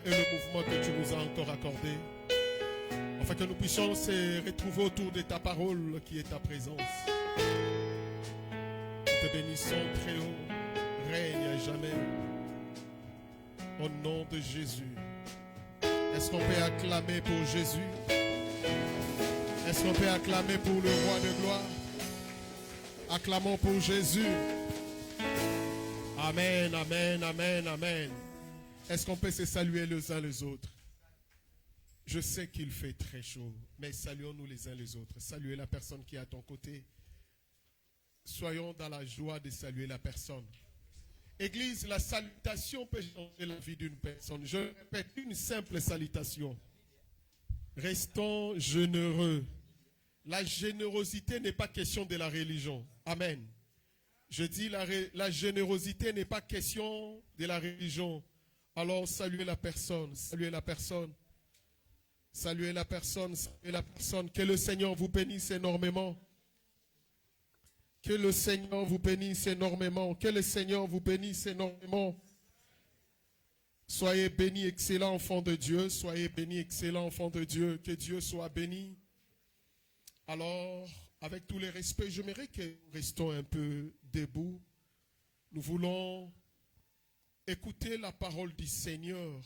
Et le mouvement que tu nous as encore accordé, afin que nous puissions se retrouver autour de ta parole qui est ta présence. Nous te bénissons très haut, règne à jamais, au nom de Jésus. Est-ce qu'on peut acclamer pour Jésus? Est-ce qu'on peut acclamer pour le roi de gloire? Acclamons pour Jésus. Amen, amen, amen, amen. Est-ce qu'on peut se saluer les uns les autres? Je sais qu'il fait très chaud, mais saluons-nous les uns les autres. Saluez la personne qui est à ton côté. Soyons dans la joie de saluer la personne. Église, la salutation peut changer la vie d'une personne. Je répète, une simple salutation. Restons généreux. La générosité n'est pas question de la religion. Amen. Je dis la générosité n'est pas question de la religion. Alors saluez la personne, saluez la personne, saluez la personne, saluez la personne. Que le Seigneur vous bénisse énormément. Que le Seigneur vous bénisse énormément. Que le Seigneur vous bénisse énormément. Soyez bénis, excellents enfants de Dieu. Soyez bénis, excellents enfants de Dieu. Que Dieu soit béni. Alors, avec tous les respects, j'aimerais que nous restions un peu debout. Nous voulons écouter la parole du Seigneur.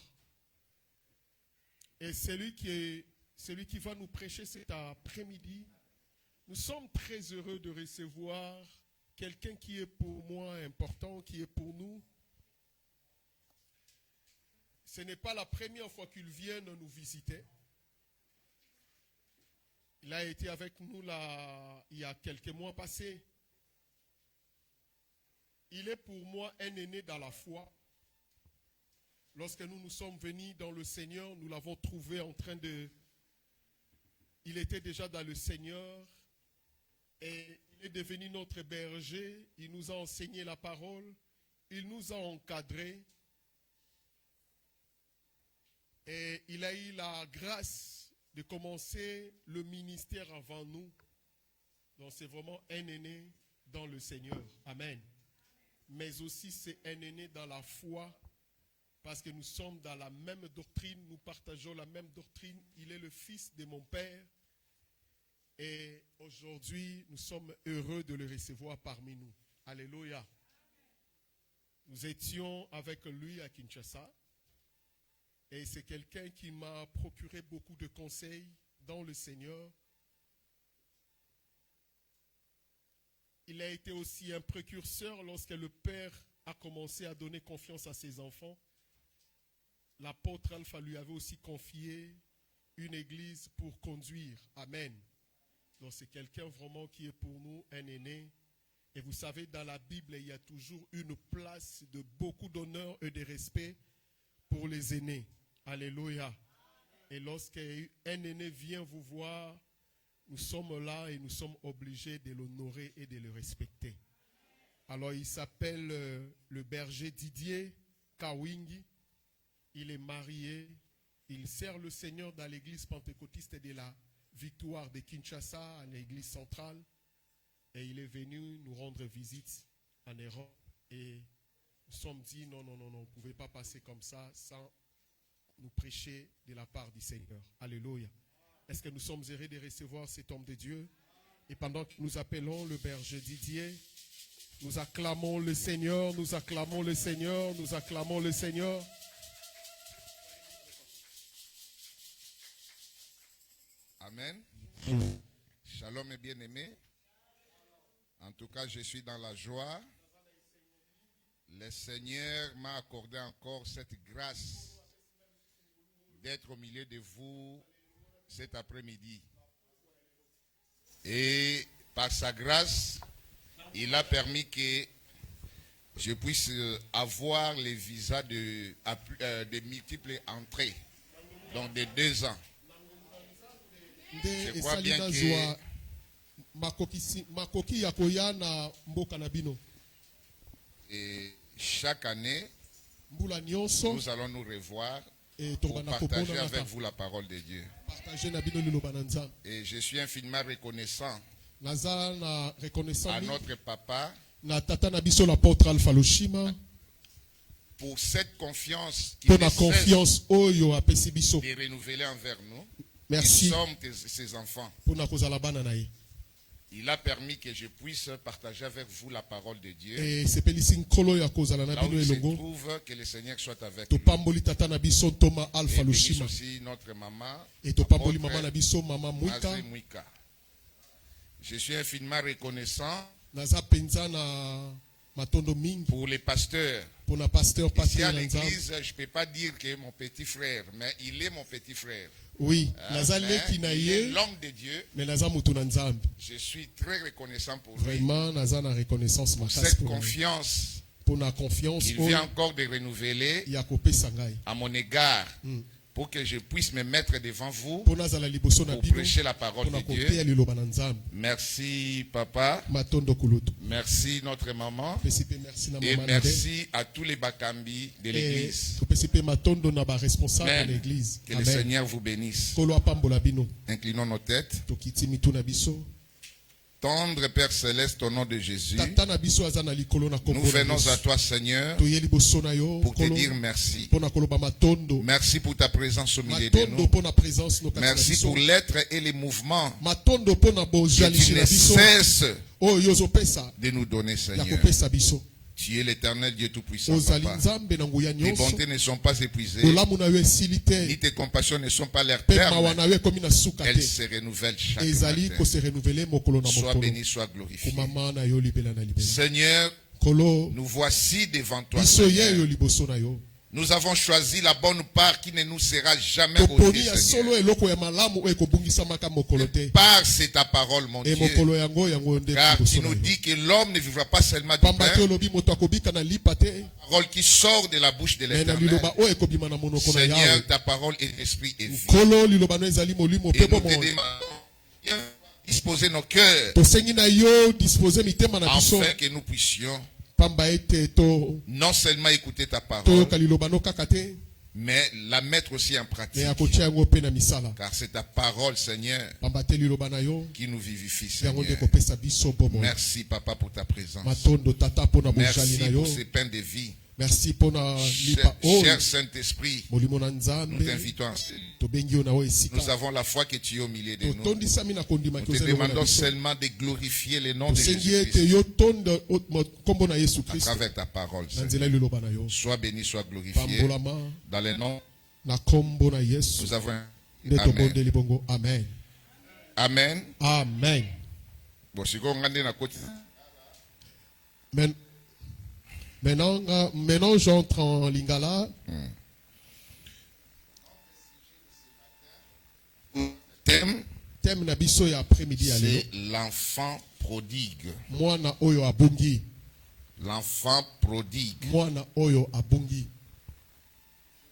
Et celui qui va nous prêcher cet après-midi, nous sommes très heureux de recevoir quelqu'un qui est pour moi important, qui est pour nous. Ce n'est pas la première fois qu'il vient nous visiter. Il a été avec nous là, il y a quelques mois passés. Il est pour moi un aîné dans la foi. Lorsque nous sommes venus dans le Seigneur, nous l'avons trouvé en train de... Il était déjà dans le Seigneur et il est devenu notre berger. Il nous a enseigné la parole. Il nous a encadrés. Et il a eu la grâce de commencer le ministère avant nous. Donc c'est vraiment un aîné dans le Seigneur. Amen. Mais aussi c'est un aîné dans la foi. Parce que nous sommes dans la même doctrine, nous partageons la même doctrine. Il est le fils de mon père. Et aujourd'hui, nous sommes heureux de le recevoir parmi nous. Alléluia. Nous étions avec lui à Kinshasa. Et c'est quelqu'un qui m'a procuré beaucoup de conseils dans le Seigneur. Il a été aussi un précurseur lorsque le Père a commencé à donner confiance à ses enfants. L'apôtre Alpha lui avait aussi confié une église pour conduire. Amen. Donc c'est quelqu'un vraiment qui est pour nous un aîné. Et vous savez, dans la Bible, il y a toujours une place de beaucoup d'honneur et de respect pour les aînés. Alléluia. Et lorsqu'un aîné vient vous voir, nous sommes là et nous sommes obligés de l'honorer et de le respecter. Alors il s'appelle le berger Didier Kawingi. Il est marié. Il sert le Seigneur dans l'église pentecôtiste de la Victoire de Kinshasa à l'église centrale. Et il est venu nous rendre visite en Europe. Et nous sommes dit, non, vous ne pouvez pas passer comme ça sans nous prêcher de la part du Seigneur. Alléluia. Est-ce que nous sommes heureux de recevoir cet homme de Dieu? Et pendant que nous appelons le berger Didier, nous acclamons le Seigneur, nous acclamons le Seigneur, nous acclamons le Seigneur. Amen. Shalom et bien-aimés. En tout cas, je suis dans la joie. Le Seigneur m'a accordé encore cette grâce d'être au milieu de vous cet après-midi. Et par sa grâce, il a permis que je puisse avoir les visas de multiples entrées, donc de 2 ans. Je crois bien que et chaque année, nous allons nous revoir pour partager avec vous la parole de Dieu. Et je suis infiniment reconnaissant à notre papa pour cette confiance qu'il ne cesse de renouveler envers nous. Merci. Nous sommes ses enfants. Il a permis que je puisse partager avec vous la parole de Dieu. Là où il se trouve, que le Seigneur soit avec nous. Et bénisse aussi notre maman, Mazé Mouika. Je suis infiniment reconnaissant pour les pasteurs. Ici à l'église, je ne peux pas dire que mon petit frère, mais il est mon petit frère. Oui, il est l'homme de Dieu. Je suis très reconnaissant pour lui. Vraiment, Pour cette confiance qu'il vient encore de renouveler à mon égard. Pour que je puisse me mettre devant vous pour prêcher la parole de Dieu. Merci papa, merci notre maman et merci à tous les bakambi de l'église. Que le Seigneur vous bénisse. Inclinons nos têtes. Tendre Père Céleste, au nom de Jésus, nous venons à toi Seigneur pour te dire merci. Merci pour ta présence au milieu de nous. Merci pour l'être et les mouvements que tu ne cesses de nous donner Seigneur. Tu es l'éternel Dieu Tout-Puissant, Papa. Tes bontés ne sont pas épuisées, ni tes compassions ne sont pas leur terme. Elles se renouvellent chaque matin. Sois béni, sois glorifié. Seigneur, nous voici devant toi, Seigneur. Nous avons choisi la bonne part qui ne nous sera jamais ôtée, Seigneur. Part, c'est ta parole, mon Dieu. Car tu nous dis que l'homme ne vivra pas seulement du pain. Parole qui sort de la bouche de l'Éternel. Seigneur, ta parole est esprit et vie. Et nous te demandons de disposer nos cœurs afin que nous puissions non seulement écouter ta parole, mais la mettre aussi en pratique. Car c'est ta parole, Seigneur, qui nous vivifie, Seigneur. Merci, Papa, pour ta présence. Merci pour ces pains de vie. Merci pour cher Saint-Esprit, nous t'invitons. Nous avons la foi que tu es au milieu de nous. Nous te demandons seulement de glorifier le nom de Jésus-Christ à travers ta parole, Seigneur. Sois béni, sois glorifié. Dans le nom, nous avons Amen. Amen. Amen. Maintenant j'entre en Lingala. Thème, c'est l'enfant prodigue. L'enfant prodigue. Je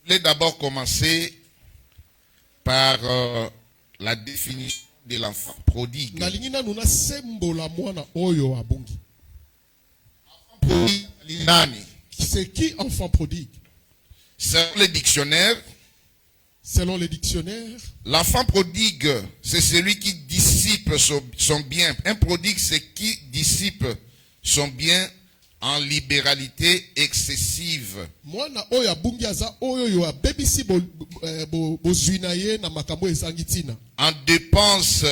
voulais d'abord commencer par la définition de l'enfant prodigue. C'est qui enfant prodigue? Selon le dictionnaire, Selon les dictionnaires, l'enfant prodigue, c'est celui qui dissipe son bien. Un prodigue, c'est qui dissipe son bien en libéralité excessive. En dépenses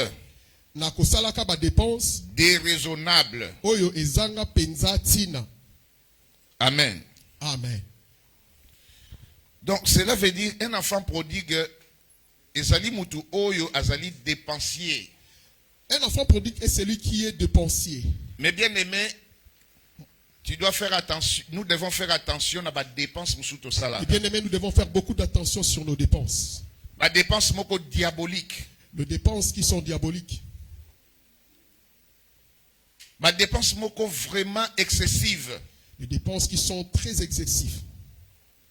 déraisonnables. Amen. Amen. Donc cela veut dire un enfant prodigue ezali mutu oyo azali dépensier. Un enfant prodigue est celui qui est dépensier. Mais bien aimé, tu dois faire attention. Nous devons faire attention à la dépense musuto sala. Bien aimé, nous devons faire beaucoup d'attention sur nos dépenses. La dépense moko diabolique. Les dépenses qui sont diaboliques. La dépense moko vraiment excessive. Les dépenses qui sont très excessives.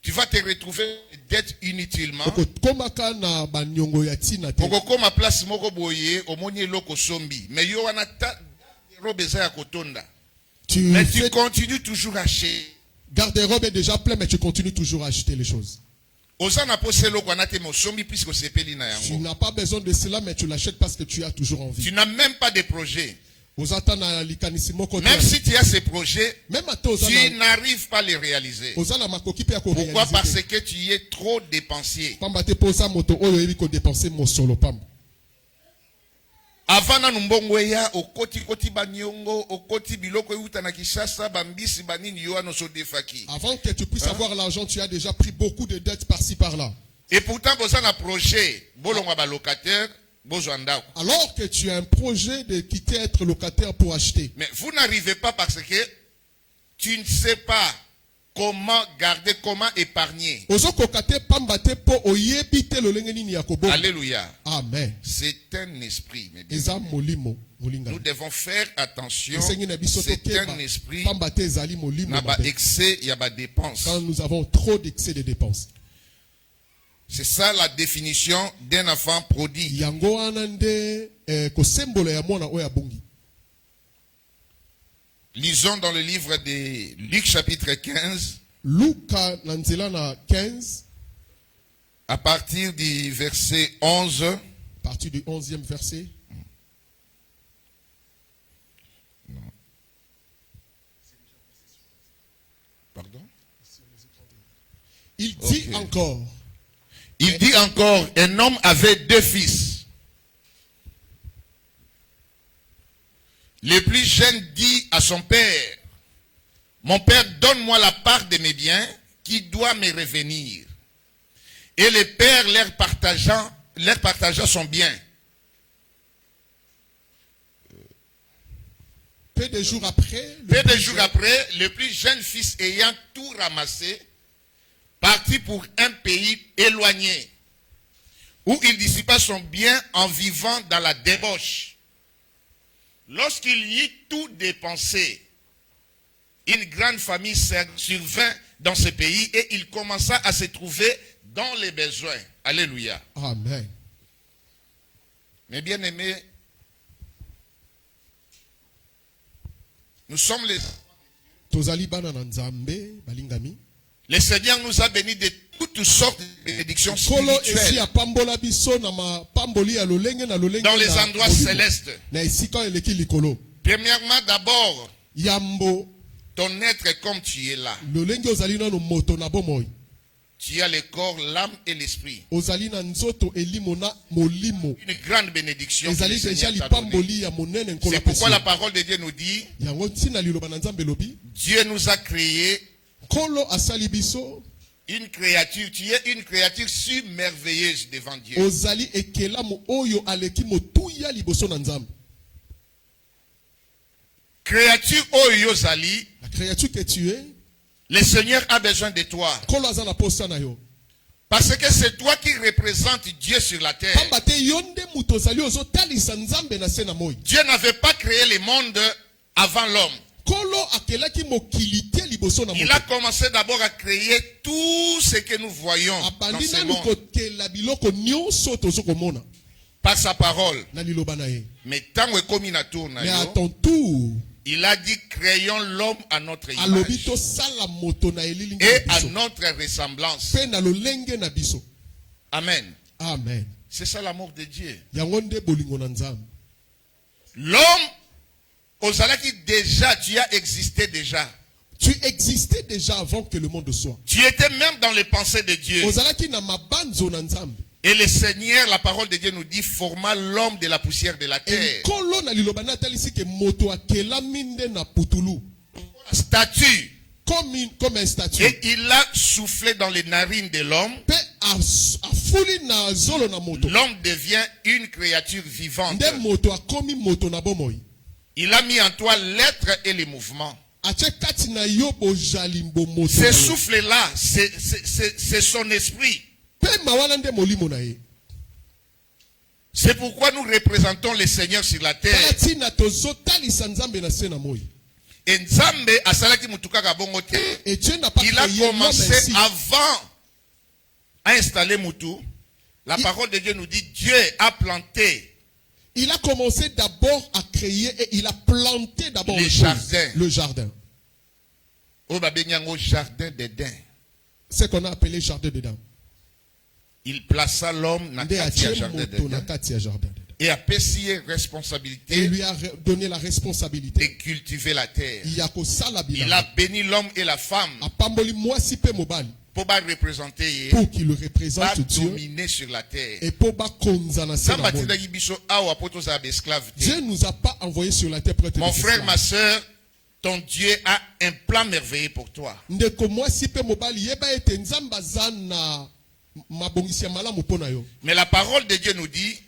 Tu vas te retrouver d'être inutilement. Okokoma place moko boye omoni loko sombi. Mais yo anata robeza ya kotonda. Mais tu continues toujours à acheter. Garde-robe est déjà plein, mais tu continues toujours à acheter les choses. Tu n'as pas besoin de cela, mais tu l'achètes parce que tu as toujours envie. Tu n'as même pas de projet. Même si tu as ces projets, tu n'arrives pas à les réaliser. Pourquoi? Parce que tu es trop dépensier. Avant na numbongo ya okoti banyongo okoti biloko euta na Kishasa bambisi banini yo anoso defaki. Avant que tu puisses avoir l'argent, tu as déjà pris beaucoup de dettes par-ci par-là. Et pourtant boza na projet bolonga ba locataire bozwa ndako. Alors que tu as un projet de quitter être locataire pour acheter. Mais vous n'arrivez pas parce que tu ne sais pas comment garder, comment épargner. Alléluia. Amen. C'est un esprit. Nous devons faire attention. C'est un esprit. Il y a excès, il y a dépenses. Quand nous avons trop d'excès de dépenses. C'est ça la définition d'un enfant prodigue. Lisons dans le livre de Luc chapitre 15. Luca Nanzelana 15. À partir du verset 11. À partir du 11e verset. Non. Pardon? Il dit encore. Il dit encore, un homme avait 2 fils. Le plus jeune dit à son père, mon père, donne-moi la part de mes biens qui doit me revenir. Et le père leur partagea son bien. Peu de jours après, le plus jeune fils ayant tout ramassé, partit pour un pays éloigné, où il dissipa son bien en vivant dans la débauche. Lorsqu'il y eut tout dépensé, une grande famille survint dans ce pays et il commença à se trouver dans les besoins. Alléluia. Amen. Mes bien-aimés, nous sommes les... Le Seigneur nous a bénis de toutes sortes de bénédictions spirituelles dans les endroits célestes. Premièrement, d'abord, ton être comme tu es là. Tu as le corps, l'âme et l'esprit. Une grande bénédiction. C'est pourquoi la parole de Dieu nous dit, Dieu nous a créés une créature, tu es une créature si merveilleuse devant Dieu. Créature oyo zali, la créature que tu es, le Seigneur a besoin de toi. Parce que c'est toi qui représentes Dieu sur la terre. Dieu n'avait pas créé le monde avant l'homme. Il a commencé d'abord à créer tout ce que nous voyons dans ce monde par sa parole. Mais tant que comme il a tourné, il a dit créons l'homme à notre image et à notre ressemblance. Amen. Amen. C'est ça l'amour de Dieu. L'homme, ozalaki déjà, tu as existé déjà. Tu existais déjà avant que le monde soit. Tu étais même dans les pensées de Dieu. Et le Seigneur, la parole de Dieu nous dit, forma l'homme de la poussière de la terre. Statue. Comme un statut. Et il a soufflé dans les narines de l'homme. L'homme devient une créature vivante. Il a mis en toi l'être et les mouvements. Ce souffle-là, c'est son esprit. C'est pourquoi nous représentons le Seigneur sur la terre. Et Nzambe asalaki mutukaka bongo te. Il a commencé avant à installer Mutu. La parole de Dieu nous dit Dieu a planté. Il a commencé d'abord à créer et il a planté d'abord le jardin. Le jardin. Jardin d'Éden. C'est qu'on a appelé jardin d'Éden. Il plaça l'homme dans le jardin d'Éden. Et a payé responsabilité. Et lui a donné la responsabilité de cultiver la terre. Il a béni l'homme et la femme. Pour qu'il le représente Dieu. Dominer sur la terre. Et pour Dieu nous a pas envoyé sur la terre pour être mon frère, ma soeur, ton Dieu a un plan merveilleux pour toi. Mais la parole de Dieu nous dit,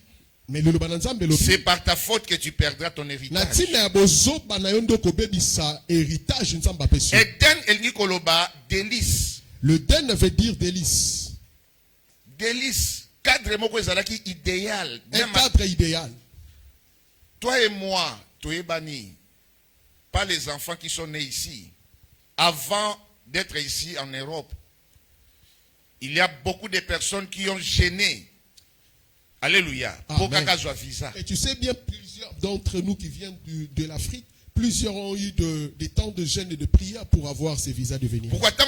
c'est par ta faute que tu perdras ton héritage. Eden el nikoloba délice. Le den veut dire délice. Délice. Cadre moko ezalaki idéal. Un cadre idéal. Toi et moi, Toyebani, pas les enfants qui sont nés ici. Avant d'être ici en Europe, il y a beaucoup de personnes qui ont gêné. Alléluia. Visa. Et tu sais bien, plusieurs d'entre nous qui viennent de l'Afrique, plusieurs ont eu des temps de jeûne et de prière pour avoir ces visas de venir. Pourquoi tant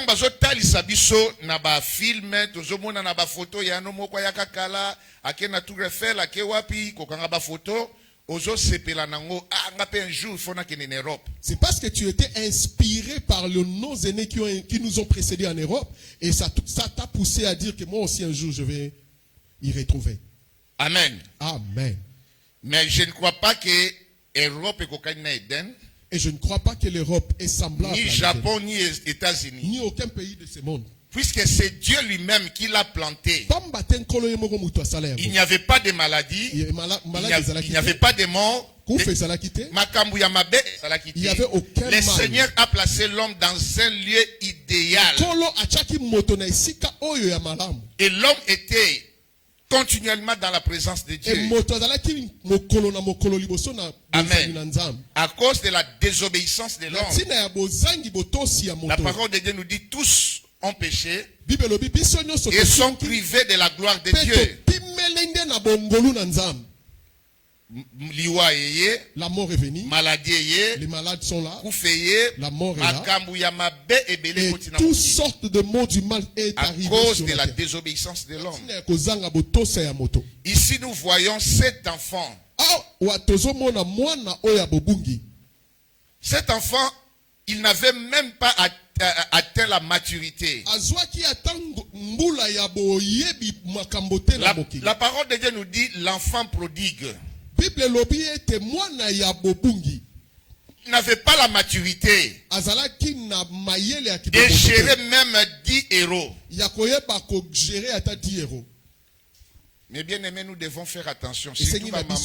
biso na ba film, tozomona na ba photo ya no moko ya kakala, ake na Tour Eiffel, ake wapi kokanga ba photo, ozo sepela nango ngape un jour fona kene en Europe. C'est parce que tu étais inspiré par nos aînés qui nous ont précédés en Europe et ça t'a poussé à dire que moi aussi un jour je vais y retrouver. Amen. Amen. Mais je ne crois pas que l'Europe est Eden. Et je ne crois pas que l'Europe est semblable ni Japon, ni États-Unis. Ni aucun pays de ce monde. Puisque c'est Dieu lui-même qui l'a planté. Il n'y avait pas de maladie. Il n'y avait pas de mort. Il n'y avait aucun le Seigneur a placé l'homme dans un lieu idéal. Et l'homme était continuellement dans la présence de Dieu. Amen. À cause de la désobéissance de l'homme. La parole de Dieu nous dit tous ont péché et sont privés de la gloire de Dieu. La mort est venue. Les malades sont là. La mort est là. Et toutes sortes de mots du mal est arrivé à cause de la désobéissance de l'homme. Ici nous voyons 7 enfants. Cet enfant, il n'avait même pas atteint la maturité. La parole de Dieu nous dit l'enfant prodigue. Il n'avait pas la maturité de gérer même 10 héros. Mais bien aimé, nous devons faire attention. Surtout ma maman,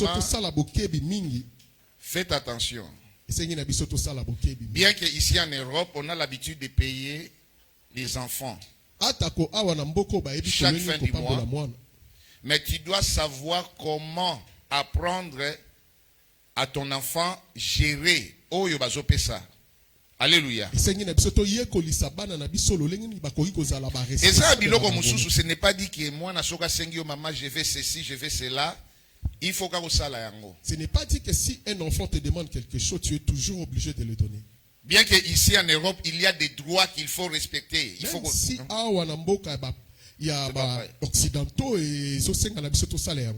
faites attention. Bien qu'ici en Europe, on a l'habitude de payer les enfants chaque fin du mois. Mais tu dois savoir comment apprendre à ton enfant gérer oyo bazopesa. Alléluia. Et ça biloko mususu, ce n'est pas dit que moi na soka sengi yo maman je vais ceci, je vais cela. Il faut que sala yango. Ce n'est pas dit que si un enfant te demande quelque chose, tu es toujours obligé de le donner. Bien que ici en Europe, il y a des droits qu'il faut respecter. Il faut si Il y a occidentaux et salaire.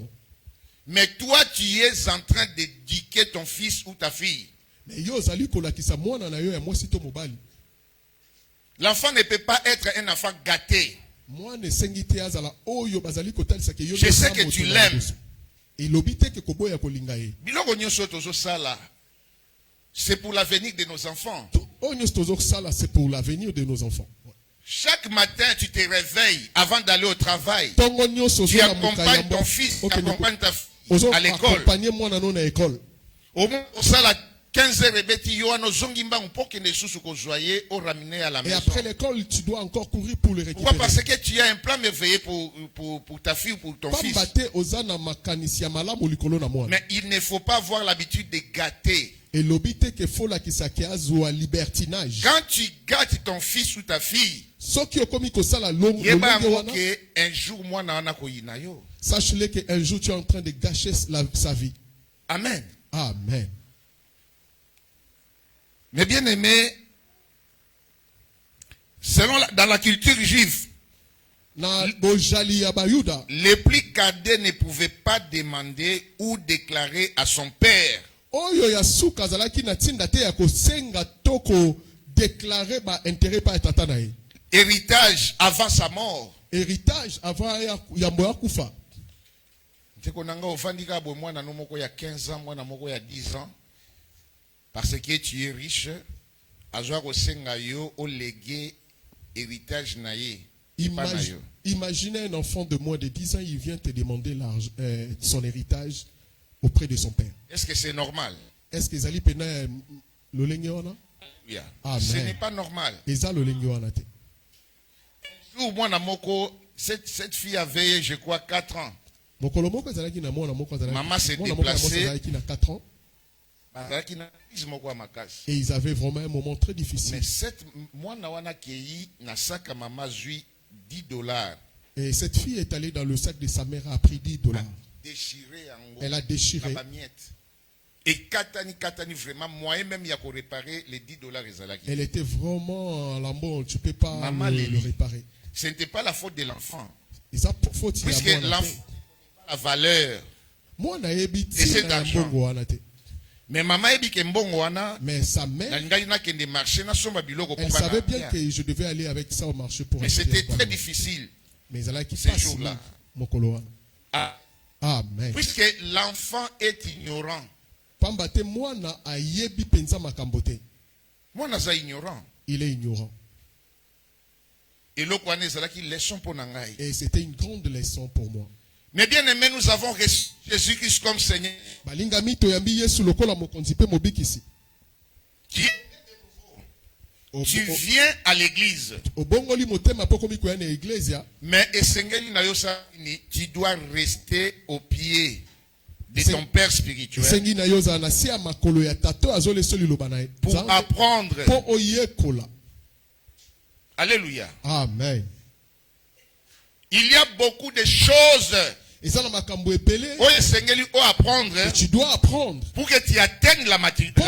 Mais toi, tu es en train d'éduquer ton fils ou ta fille. L'enfant ne peut pas être un enfant gâté. Je sais que tu l'aimes. C'est pour l'avenir de nos enfants. C'est pour l'avenir de nos enfants. Chaque matin, tu te réveilles avant d'aller au travail. Tu accompagnes ton fils, tu accompagnes ta fille à l'école. Au moins, ça, la 15 heures, et après l'école, tu dois encore courir pour le récupérer. Pourquoi? Parce que tu as un plan merveilleux pour ta fille ou pour ton fils. Mais il ne faut pas avoir l'habitude de gâter. Quand tu gâtes ton fils ou ta fille, un jour, moi, sache-le qu'un jour tu es en train de gâcher sa vie. Amen. Amen. Mais bien aimé, dans la culture juive, les plus cadets ne pouvaient pas demander ou déclarer à son père héritage avant sa mort. Héritage avant Yamboya Kufa. Tu as 15 ans, 10 ans. Parce que tu es riche, héritage imaginez un enfant de moins de 10 ans, il vient te demander son héritage auprès de son père. Est-ce que c'est normal? Est-ce que Zali Pena le lengiona? Ce n'est pas normal. Cette fille avait, je crois, 4 ans. Maman s'est déplacée. Et ils avaient vraiment un moment très difficile. Mais cette $10. Et cette fille est allée dans le sac de sa mère, a pris $10. Elle a déchiré. Et katani vraiment moi-même il y a pour réparer les $10. Elle était vraiment lambeau, tu peux pas le réparer. Ce n'était pas la faute de l'enfant. Puisque l'enfant a la valeur de cet argent. Mais maman mais sa mère, elle savait bien que je devais aller avec ça au marché pour mais c'était très difficile. Mais elle a ces jours-là. Amen. Puisque l'enfant est ignorant. Ignorant. Il est ignorant. Et c'était une grande leçon pour moi. Mais bien aimé, nous avons reçu Jésus-Christ comme Seigneur. Tu viens à l'église. Mais tu dois rester au pied de ton père spirituel pour apprendre. Alléluia. Amen. Il y a beaucoup de choses que tu dois apprendre pour que tu atteignes la maturité.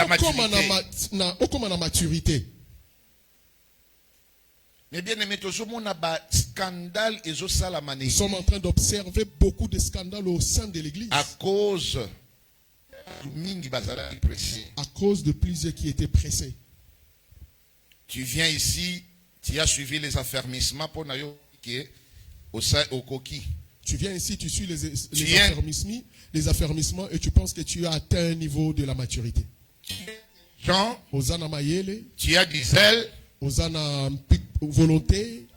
Mais bien aimé, nous sommes en train d'observer beaucoup de scandales au sein de l'église. À cause de plusieurs qui étaient pressés. Tu viens ici, tu as suivi les affermissements pour au coquille. Tu viens ici, tu suis les affermissements et tu penses que tu as atteint un niveau de la maturité. Jean, tu as du zèle, volonté.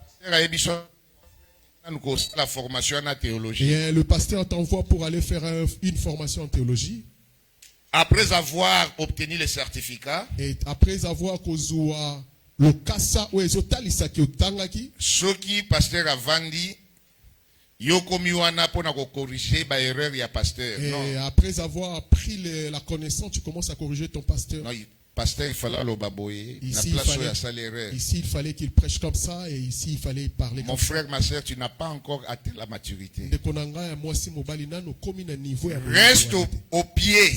La formation en théologie. Et le pasteur t'envoie pour aller faire une formation en théologie. Après avoir obtenu le certificat. Et après avoir le kasa ou ezotalisa ki otangaki. Soki pasteur avandi. Yokomiwana pour corriger ba erreur ya pasteur. Et après avoir pris la connaissance, tu commences à corriger ton pasteur. Non, pasteur il fallait le baboyer. Ici il fallait qu'il prêche comme ça et ici il fallait parler. Mon frère, ma soeur, tu n'as pas encore atteint la maturité. Reste au pied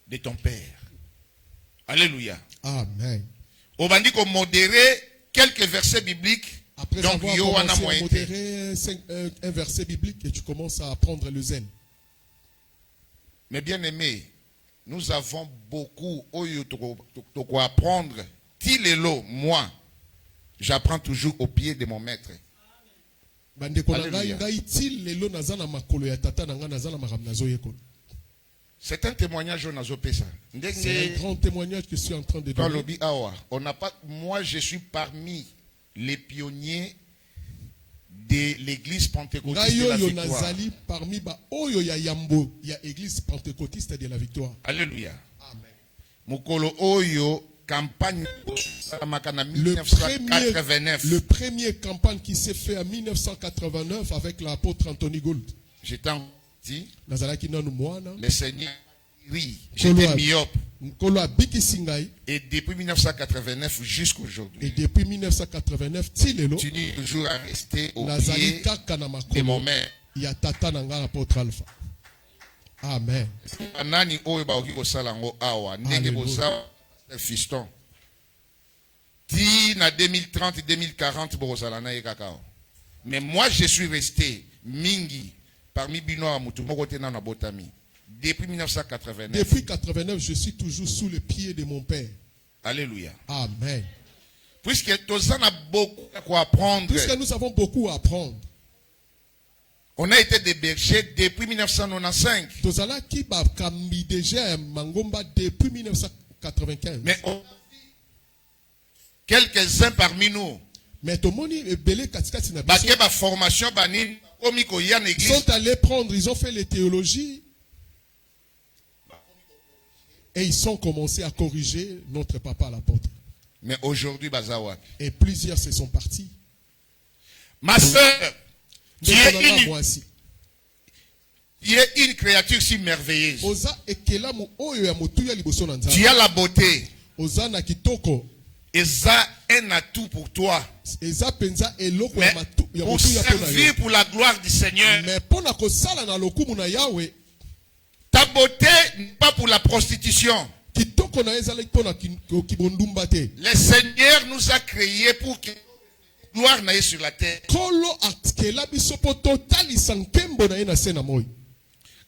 de ton père. Alléluia. Amen. On va dire qu'on modérer quelques versets bibliques. Après donc, avoir commencé à modérer un verset biblique et tu commences à prendre le zèle. Mais bien aimé, nous avons beaucoup à apprendre. Moi, j'apprends toujours au pied de mon maître. Alléluia. C'est un témoignage C'est un grand témoignage que je suis en train de donner. Moi, je suis parmi les pionniers de l'église pentecôtiste de la victoire. Parmi l'église pentecôtiste de la victoire. Alléluia. Mukolo Oyo, campagne le premier campagne qui s'est fait en 1989 avec l'apôtre Anthony Gould. J'étais en petit. Le Seigneur, oui, j'étais myope. Et depuis 1989 jusqu'à aujourd'hui. Et depuis 1989, tu es toujours à rester au pied de mon maître. Il y a Tata Nanga l'apôtre Alpha. Amen. Fiston. Ti na 2030, 2040 mais moi je suis resté mingi parmi Binoa Mutumokotena na Botami depuis 1989. Depuis 1989, je suis toujours sous le pied de mon père. Alléluia. Amen. Puisque nous avons beaucoup à apprendre. Puisque nous avons beaucoup à apprendre. On a été des bergers depuis 1995. Depuis 1995. Mais quelques-uns parmi nous sont allés prendre, ils ont fait les théologies et ils ont commencé à corriger notre papa l'apôtre. Mais aujourd'hui, et plusieurs se sont partis. Ma soeur, tu es une créature si merveilleuse. Tu as la beauté. Et ça, un atout pour toi. Mais pour servir pour la gloire du Seigneur. Ta beauté n'est pas pour la prostitution. Le Seigneur nous a créés pour que gloire n'aille sur la terre.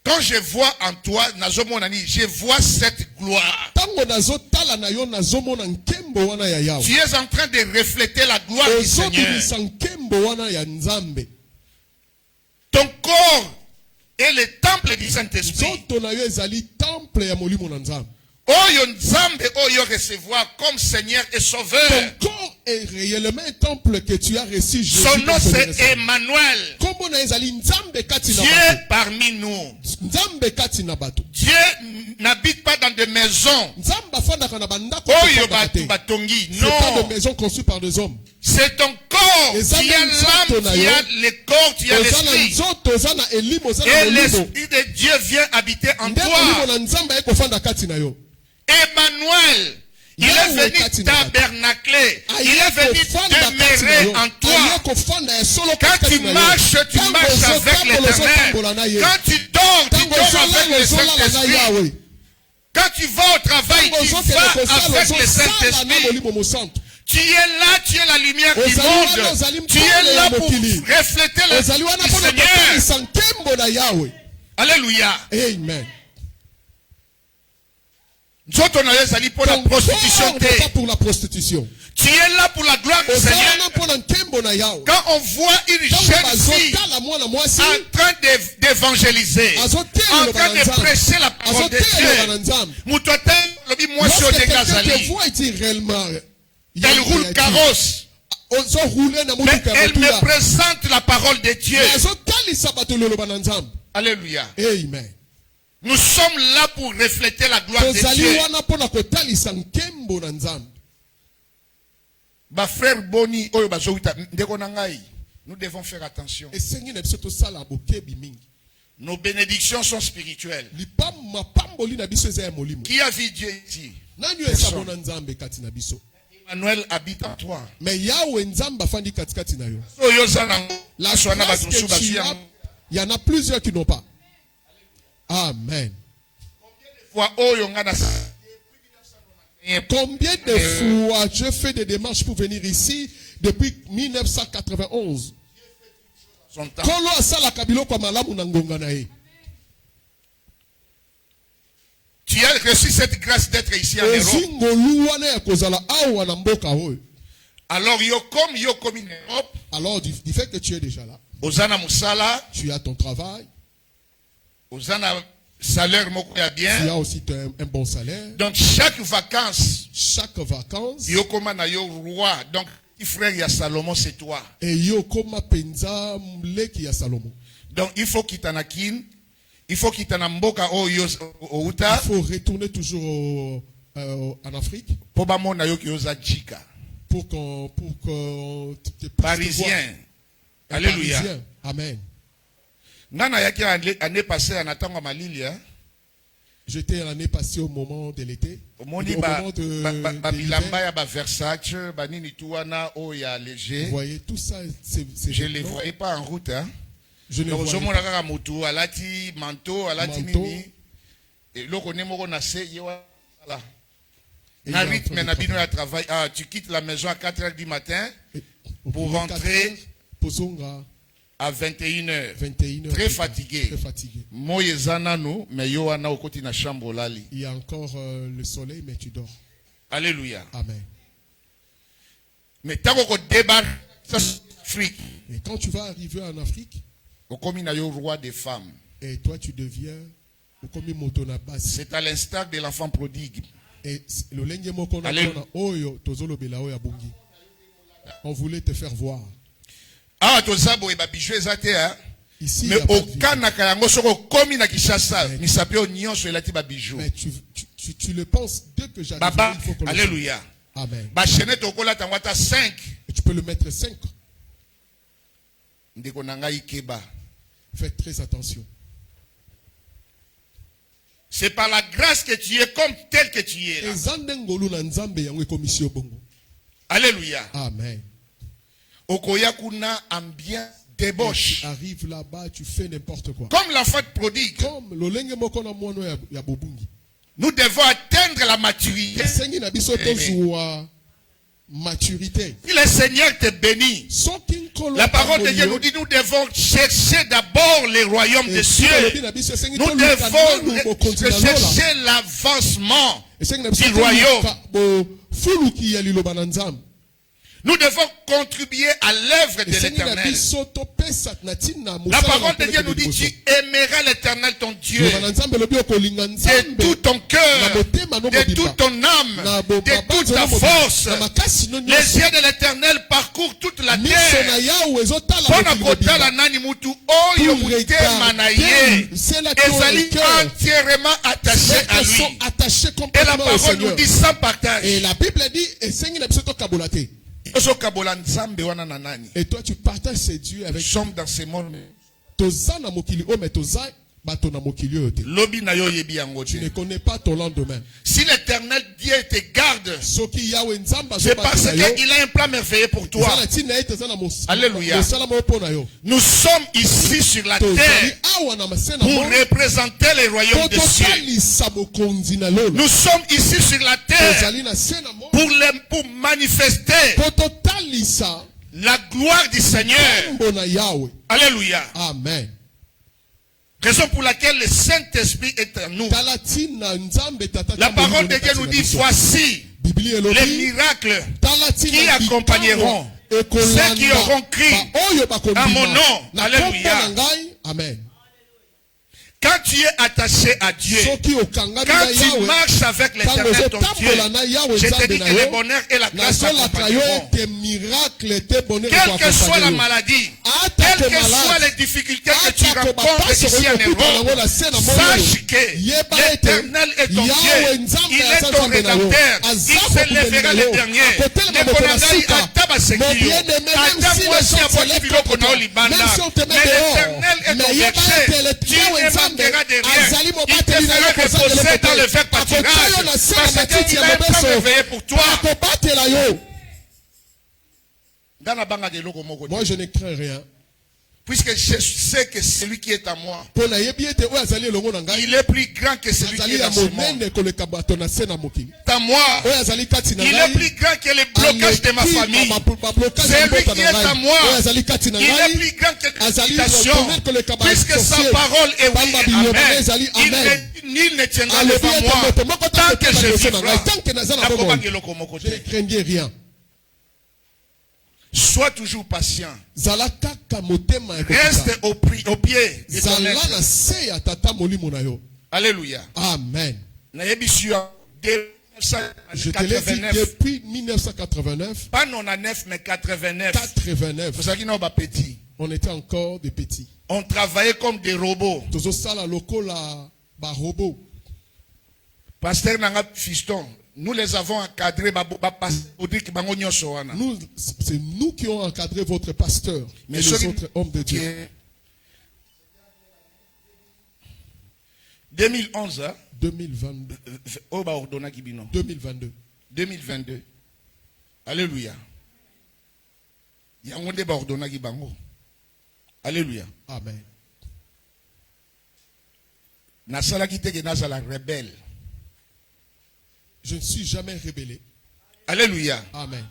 Quand je vois en toi, je vois cette gloire. Tu es en train de refléter la gloire du Seigneur. Ton corps est le temple du Saint-Esprit. Oyo Nzambe oyo recevoir comme Seigneur et Sauveur. Ton corps est réellement un temple que tu as reçu. Son nom c'est Emmanuel. Dieu parmi nous. Dieu n'habite pas dans des maisons. Oyo batongi. Non. C'est pas des maisons conçues par des hommes. C'est ton corps. Tu as l'âme, tu as le corps, tu as l'esprit. Et l'esprit de Dieu vient habiter en toi. Emmanuel, il est venu tabernacler, il est venu demeurer en toi. Quand tu marches avec l'Éternel. Quand tu dors avec le Saint-Esprit. Quand tu vas au travail, tu vas avec le Saint-Esprit. Tu es là, tu es la lumière du monde. Tu es là pour refléter le Seigneur. Alléluia. Amen. Ton corps n'est pas pour la prostitution. Tu es là pour la gloire du Seigneur. Quand on voit une jeune fille en train d'évangéliser, en train de prêcher la parole de Dieu, elle roule carrosse. Mais elle me présente la parole de Dieu. Alléluia. Amen. Nous sommes là pour refléter la gloire de Dieu. Ma frère Boni, nous devons faire attention. Nos bénédictions sont spirituelles. Qui a vu Dieu ici? Emmanuel habite en toi. Mais il y en a plusieurs qui n'ont pas. Amen. Combien de fois je fais des démarches pour venir ici depuis 1991. Son temps. Tu as reçu cette grâce d'être ici en Europe. Alors, comme in Europe. Alors, du fait que tu es déjà là. Ozana Musala. Tu as ton travail. Ozana salaire bien. Tu as aussi un bon salaire. Donc, chaque vacances. Yokoma na yo roi. Donc, frère ya Salomon, c'est toi. Et Yokoma penza mleki ya Salomon. Donc, il faut qu'il t'en akine. Il faut qu'il t'en amboka o outa. Il faut retourner toujours en Afrique. Pour na yo yoza jika. Pour que Parisien. Alléluia. Parisien. Amen. Nana yaki année passée en attendant Malilia. J'étais l'année passée au moment de l'été. Au moment de bilamba ba Versace, ba nini tuana o ya léger. Vous voyez tout ça, je les voyais pas en route hein. Je ne voyais pas. Motu alati manteau alati nini. Et loko nemoko na se yewa là. Na rythme na bino ya travail. Ah, tu quittes la maison à 4h du matin pour rentrer à 21h. Très fatigué. Très fatigué. Il y a encore le soleil, mais tu dors. Alléluia. Amen. Mais tant qu'on débarque en Afrique. Et quand tu vas arriver en Afrique, roi des femmes. Et toi tu deviens c'est à l'instar de l'enfant prodigue. Et on voulait te faire voir. Ici, mais aucun nakayango soko komi na Kinshasa, mais tu le penses dès que j'arrive. Baba, alléluia. Amen. Ba chaîne tokola tangwata 5. Et tu peux le mettre 5. Ndeko nanga ikeba. Faites très attention. C'est par la grâce que tu es comme tel que tu es là. Alléluia. Amen. Okoyakuna ambiance débauche. Arrive là-bas, tu fais n'importe quoi. Comme l'enfant prodigue. Comme nous devons atteindre la maturité. Maturité. Si le Seigneur te bénit, la parole de Dieu nous dit nous devons chercher d'abord les royaumes des cieux. Nous devons chercher l'avancement du royaume. Nous devons contribuer à l'œuvre de l'Éternel. La parole de Dieu nous dit tu aimeras l'Éternel ton Dieu de tout ton cœur, de toute ton âme, de toute ta force. Les yeux de l'Éternel parcourent toute la terre. Entièrement attaché à lui. Et la parole nous dit sans partage. Et la Bible dit et toi tu partages ces dieux avec. Nous sommes dans ce monde. Tu ne connais pas ton lendemain. Si l'Éternel Dieu te garde, c'est parce qu'il a un plan merveilleux pour toi. Alléluia. Nous sommes ici sur la terre pour représenter les royaumes des cieux. Nous sommes ici sur la terre pour manifester la gloire du Seigneur. Alléluia. Amen. Raison pour laquelle le Saint-Esprit est en nous. La parole de Dieu nous dit voici les miracles qui accompagneront ceux qui auront crié à mon nom. Alléluia. Amen. Quand tu es attaché à Dieu, quand tu marches avec l'Éternel ton Dieu, je te dis que le bonheur et la grâce t'accompagneront. Quelle que soit la maladie, quelles que soient les difficultés que tu rencontres ici en Europe, sache que l'Éternel est ton Dieu, il est ton rédempteur, il se lèvera le dernier. L'Éternel est ton berger, tu ne manqueras de rien. Il te fera reposer dans le vert pâturage, parce qu'il a un plan merveilleux pour toi. Moi je ne crains rien. Puisque je sais que celui qui est à moi, il est plus grand que celui qui est dans ce monde. À moi, il est plus grand que les blocages de ma famille. Celui qui est à moi, il est plus grand que l'éducation. Puisque sa parole est oui et amen. Nul ne tiendra devant moi tant que je vivrai. Je ne craignais rien. Sois toujours patient. Reste au pied de ton maître. Alléluia. Amen. Je te l'ai dit depuis 1989. Pas 99, mais 89. 89. On était encore des petits. On travaillait comme des robots. Pasteur Nanga Fiston, nous les avons encadrés. C'est nous qui avons encadré votre pasteur et les autres hommes de Dieu. 2011, 2022. 2022. 2022. Alléluia. Alléluia. Amen. Rebelle. Je ne suis jamais rébellé. Alléluia. Amen.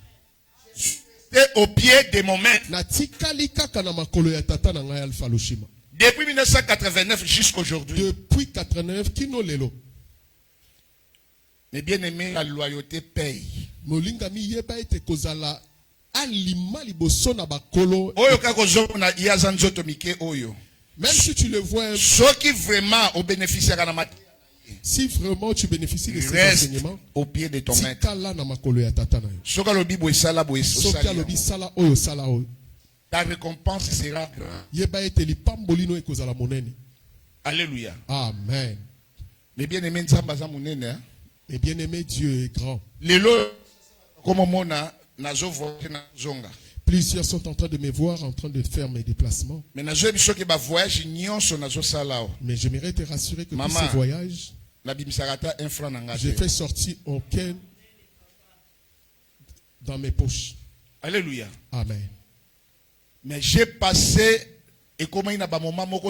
J'étais au pied de mon maître. Depuis 1989 jusqu'à aujourd'hui. Depuis 89, qui nous l'élo. Mais bien aimé, la loyauté paye. Même si tu le vois, si vraiment tu bénéficies de ces enseignements, au pied de ton maître. Ta récompense sera grande. Alléluia. Amen. Mais bien aimé, et bien aimé, Dieu est grand. Plusieurs sont en train de me voir, en train de faire mes déplacements. Mais j'aimerais te rassurer que tous ces voyages, j'ai fait sortir aucun dans mes poches. Alléluia. Amen. Mais j'ai passé, et comment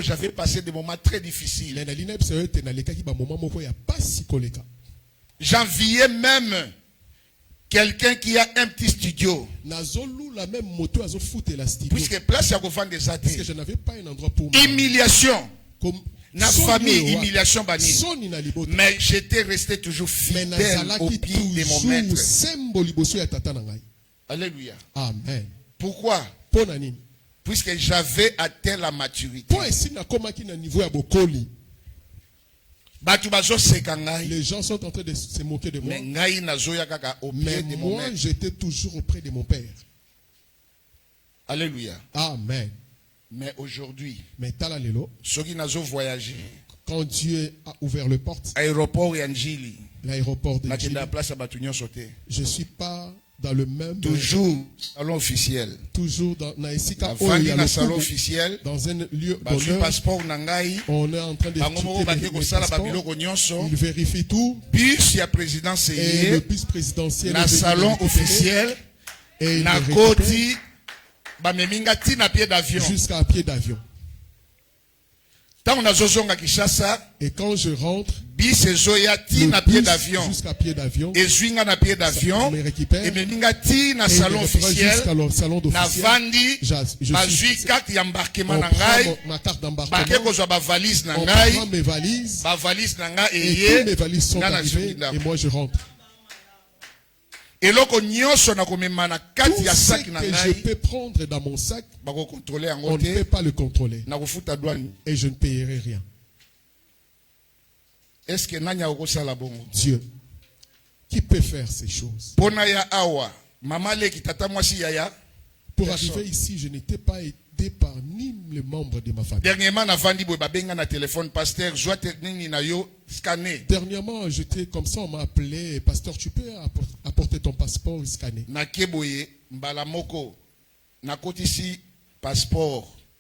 j'avais passé des moments très difficiles. J'enviais même quelqu'un qui a un petit studio. Puisque place il y a des parce que je n'avais pas un endroit pour moi. Humiliation. La famille, humiliation bannie. Mais j'étais resté toujours fidèle au pied de mon maître. Alléluia. Amen. Pourquoi? Puisque j'avais atteint la maturité. Les gens sont en train de se moquer de moi. Mais moi, j'étais toujours auprès de mon Père. Alléluia. Amen. Mais aujourd'hui, ceux qui n'ont voyagé, quand Dieu a ouvert les portes, l'aéroport de Njili, je ne suis pas dans le même toujours salon officiel. Toujours dans le salon officiel. Dans un lieu passeport on est en train de il vérifie tout. Puis il y a présidence et le bus présidentiel le salon officiel et na koti jusqu'à un pied d'avion. Et quand je rentre, le bus jusqu'à pied d'avion, et me récupère, et na salon officiel, na vandi, je carte d'embarquement, ma carte d'embarquement, on prend mes valises, et toutes mes valises sont arrivées, et moi je rentre. Tout ce que je peux prendre dans mon sac, on ne peut pas le contrôler. Et je ne payerai rien. Dieu, qui peut faire ces choses? Pour arriver ici, je n'étais pas aidé par ni les membres de ma famille. Dernièrement, j'étais comme ça, on m'a appelé, pasteur, tu peux apporter ton passeport scanné.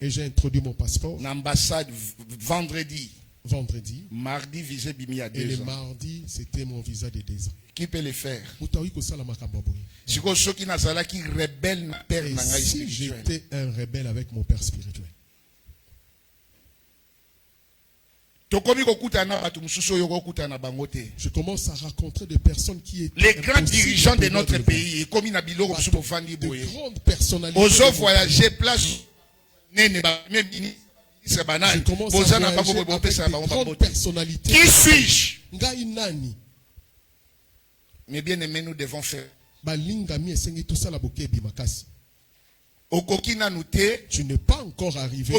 Et j'ai introduit mon passeport. L'ambassade vendredi. Mardi, visa bimi à 2 ans. Et le mardi, c'était mon visa de 2 ans. Qui peut le faire? Si j'étais un rebelle avec mon père spirituel, Je commence à rencontrer des personnes qui étaient les grands dirigeants de notre pays, comme il y a de grandes personnalités. Aux voyager place je commence à voyager avec des grandes personnalités. Qui suis-je? Mais bien aimé, nous devons faire. Tu n'es pas encore arrivé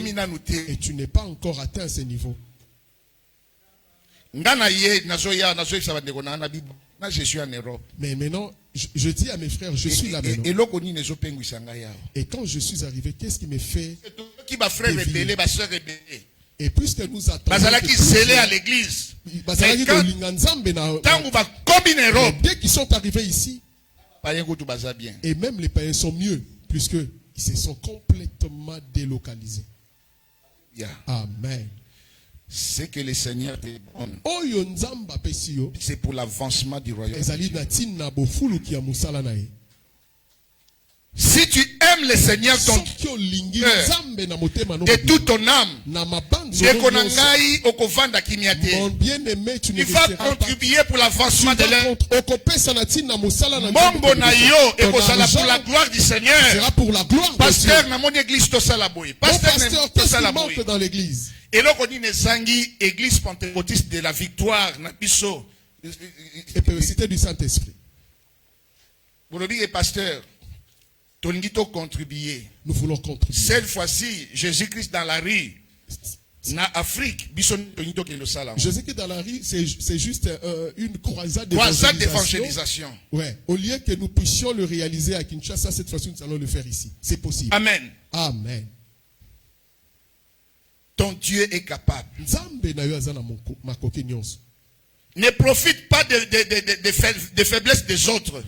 et tu n'es pas encore atteint ce niveau. Je suis en Europe. Mais maintenant, je dis à mes frères, je suis là maintenant. Et quand je suis arrivé, qu'est-ce qui me fait et puisque nous attendons à l'église, dès qu'ils sont arrivés ici, et même les païens sont mieux, puisqu'ils se sont complètement délocalisés. Amen. C'est que le Seigneur te donne, c'est pour l'avancement du royaume. Si tu aimes le Seigneur ton cœur, de toute ton âme, tu vas contribuer pour l'avancement de l'œuvre. Pour la gloire du Seigneur. Pasteur, dans mon église, pasteur, qu'est-ce qui manque dans l'église? Et là, on dit l'église pentecôtiste de la victoire, et du Saint-Esprit. Vous le dites, pasteur, contribuer. Nous voulons contribuer. Cette fois-ci, Jésus-Christ dans la rue, en Afrique, Jésus-Christ dans la rue, c'est juste une croisade d'évangélisation. Ouais. Au lieu que nous puissions le réaliser à Kinshasa, cette fois-ci, nous allons le faire ici. C'est possible. Amen. Amen. Ton Dieu est capable. Ne profite pas des faiblesses des autres.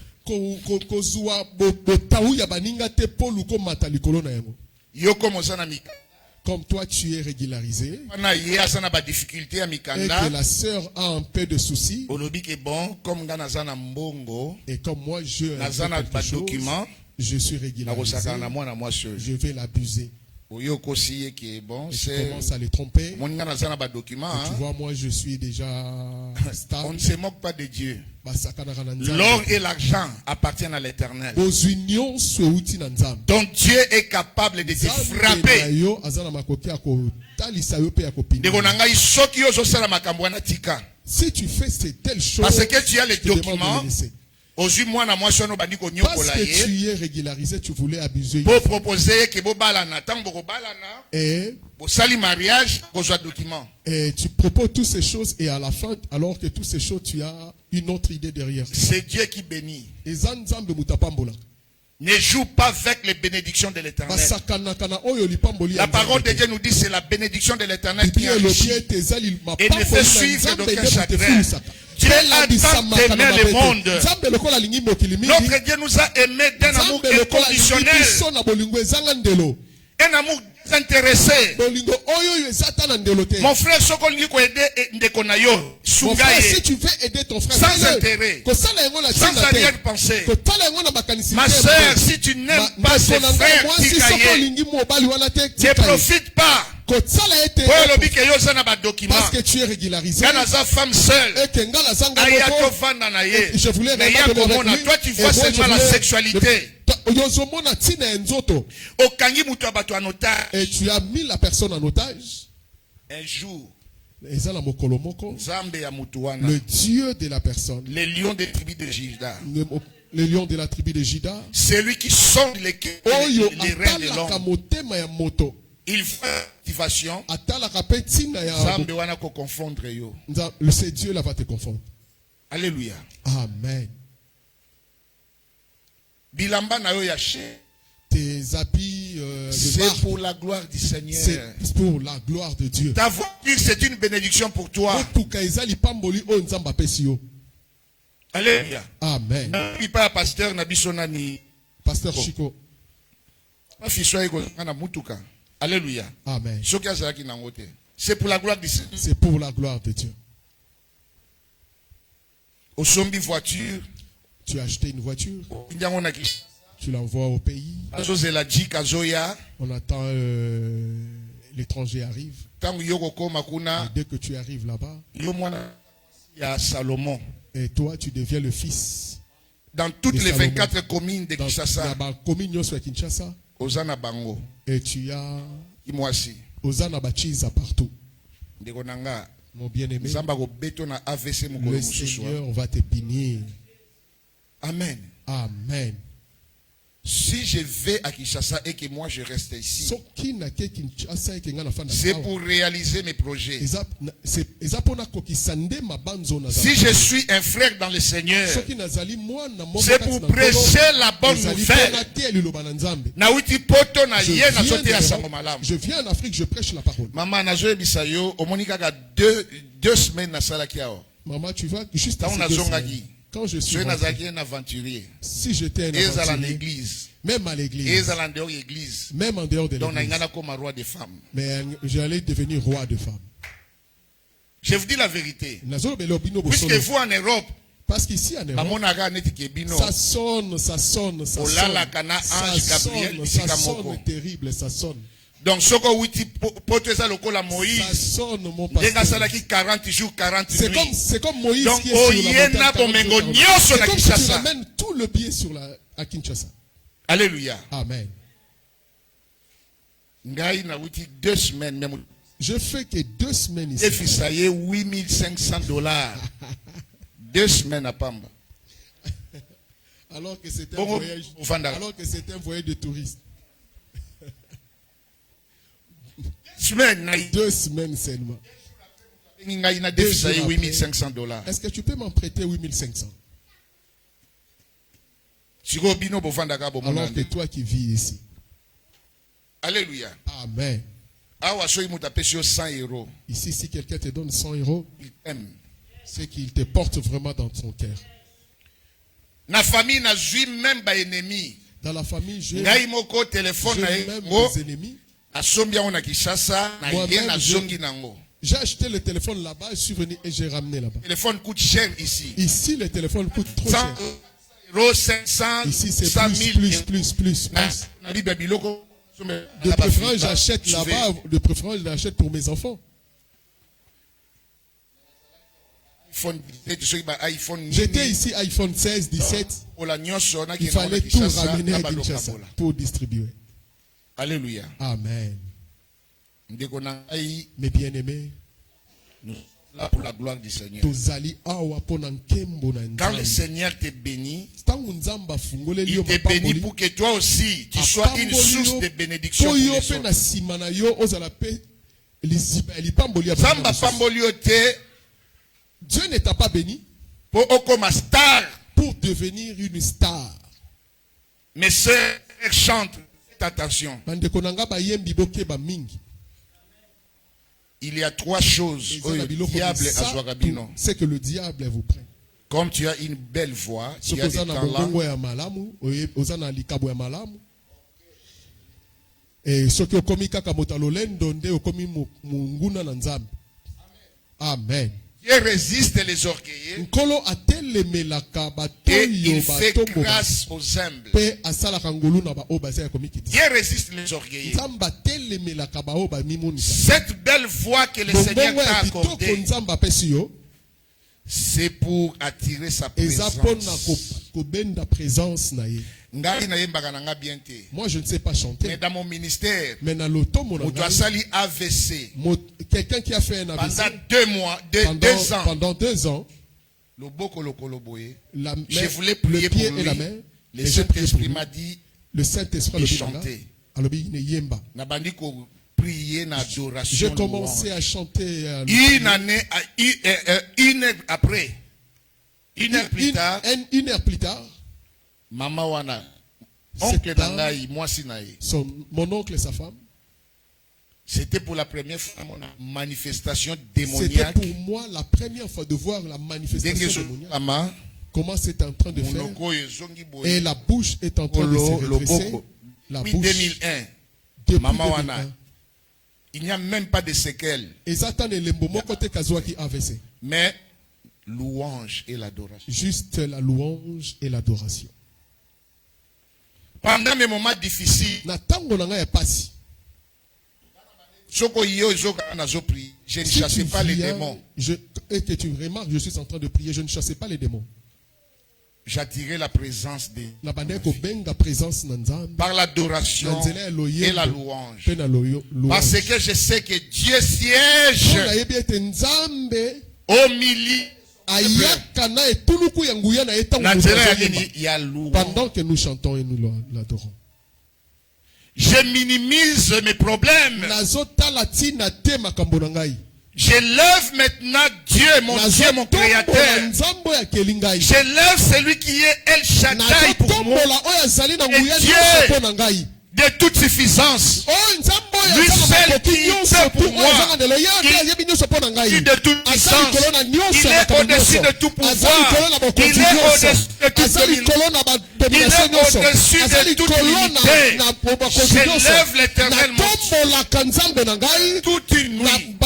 Comme toi tu es régularisé et que la sœur a un peu de soucis, et comme moi je suis régularisé, je vais l'abuser. Et je commence à les tromper. Tu vois, moi je suis déjà stable. On ne se moque pas de Dieu. L'or et l'argent appartiennent à l'Éternel. Donc Dieu est capable de te frapper. Si tu fais ces telles choses, parce que tu as les documents, parce que tu es régularisé, tu voulais abuser. Pour proposer que et tu proposes toutes ces choses et à la fin, alors que toutes ces choses, tu as une autre idée derrière. C'est Dieu qui bénit. Ne joue pas avec les bénédictions de l'Éternel. La parole de Dieu nous dit c'est la bénédiction de l'Éternel qui enrichit et ne fait suivre d'aucun chagrin. Dieu a tant aimé le monde. Notre Dieu nous a aimés d'un amour inconditionnel. Un amour désintéressé. Mon frère, si tu veux aider ton frère, sans intérêt, sans arrière-pensée. Ma soeur, si tu n'aimes pas ses frères, ne profite pas. Parce que tu es régularisé femme seule, je voulais regarder toi tu vois seulement la sexualité. Et tu as mis la personne en otage. Un jour, le Dieu de la personne, les lions des tribus de Juda, les lions de la tribu de Juda, c'est lui qui sonde les reins de l'homme. Il faut activation. C'est Dieu là va te confondre. Alléluia. Amen. Bilamba na yo yaché. Tes habits c'est pour la gloire du Seigneur. C'est pour la gloire de Dieu. Ta voiture c'est une bénédiction pour toi. Alléluia. Amen. Pas pasteur Nabisonani. Pasteur Chico. Alléluia. Amen. C'est pour la gloire du Seigneur. C'est pour la gloire de Dieu. Au sombi voiture. Tu as acheté une voiture. Tu l'envoies au pays. On attend l'étranger arrive. Et dès que tu arrives là-bas, et toi, tu deviens le fils. Dans toutes les 24 communes de Kinshasa, et tu as Osana Bachiza partout. Mon bien-aimé, le Seigneur va te bénir. Amen. Amen. Si je vais à Kinshasa et que moi je reste ici, c'est pour réaliser mes projets. Si je suis un frère dans le Seigneur, c'est pour prêcher la bonne nouvelle. Je viens en Afrique, je prêche la parole. Maman, deux semaines na salakiao. Maman, tu vas juste à quand je suis un aventurier, si j'étais un aventurier, même à l'église, même en dehors de l'église, mais j'allais devenir roi de femmes. Je vous dis la vérité. Puisque vous en Europe, parce qu'ici en Europe, ça sonne, ça sonne, ça sonne, ça sonne terrible, ça sonne. Donc, ça sonne, mon pasteur. 40 jours, 40 nuits. C'est comme Moïse qui est sur la montagne. C'est comme si tu ramènes tout le pied à Kinshasa. Alléluia. Amen. Je fais que 2 semaines ici. $8,500. 2 semaines à Pamba. Alors que c'est un voyage de touristes. 2 semaines seulement. $8,500. Est-ce que tu peux m'en prêter 8,500? Alors que toi qui vis ici. Alléluia. Amen. Ici, si quelqu'un te donne 100 €, il t'aime. C'est qu'il te porte vraiment dans son cœur. Na famille n'a même pas ennemi. Dans la famille, j'ai même des ennemis. J'ai acheté le téléphone là-bas, je suis venu et j'ai ramené là-bas. Le téléphone coûte cher ici. Ici, le téléphone coûte trop cher. 500, ici, c'est plus. De préférence, j'achète là-bas. De préférence, je l'achète pour mes enfants. J'étais ici, iPhone 16, 17. Il fallait tout ramener à Kinshasa pour distribuer. Alléluia. Amen. Mes bien-aimés, là pour la gloire du Seigneur. Quand le Seigneur te bénit, il te bénit pour que toi aussi tu sois une source de bénédiction pour les autres. Dieu ne t'a pas béni pour devenir une star. Mes sœurs chantent, faites attention. Il y a 3 choses. C'est que le diable vous prenne. Comme tu as une belle voix, tu as des talents. Amen. Dieu résiste les orgueilleux et il fait grâce aux humbles. Dieu résiste les orgueilleux. Cette belle voix que le Seigneur t'a accordée, c'est pour attirer sa présence. Moi, je ne sais pas chanter. Mais dans mon ministère, quelqu'un qui a fait un AVC pendant 2 ans, je voulais prier pour lui. Le Saint-Esprit m'a dit de chanter. J'ai commencé à chanter. Une heure après, une heure plus tard, Maman Wana, oncle Dangaï, moi Sinaï. Mon oncle et sa femme. C'était pour la première fois mon manifestation démoniaque. C'était pour moi la première fois de voir la manifestation démoniaque. Comment c'est en train de faire. Et la bouche est en train de se redresser. Depuis 2001, Maman Wana, il n'y a même pas de séquelles. Mais louange et l'adoration. Juste la louange et l'adoration. Pendant mes moments difficiles, Je ne chassais pas les démons. Et que tu remarques, je suis en train de prier, je ne chassais pas les démons. J'attirais la présence de Dieu par l'adoration et la louange. Parce que je sais que Dieu siège au milieu. Pendant que nous chantons et nous l'adorons. Je minimise mes problèmes. Je lève maintenant Dieu, mon Dieu, mon Créateur. Je lève celui qui est El Shaddai pour moi. Et Dieu de toute suffisance. Lui seul qui fait pour moi. Il est de toute puissance. Il est au-dessus de tout pouvoir. Il est au-dessus de toute domination. Il est au-dessus de toute unité. Je lève l'Éternel, mon Dieu, toute une nuit.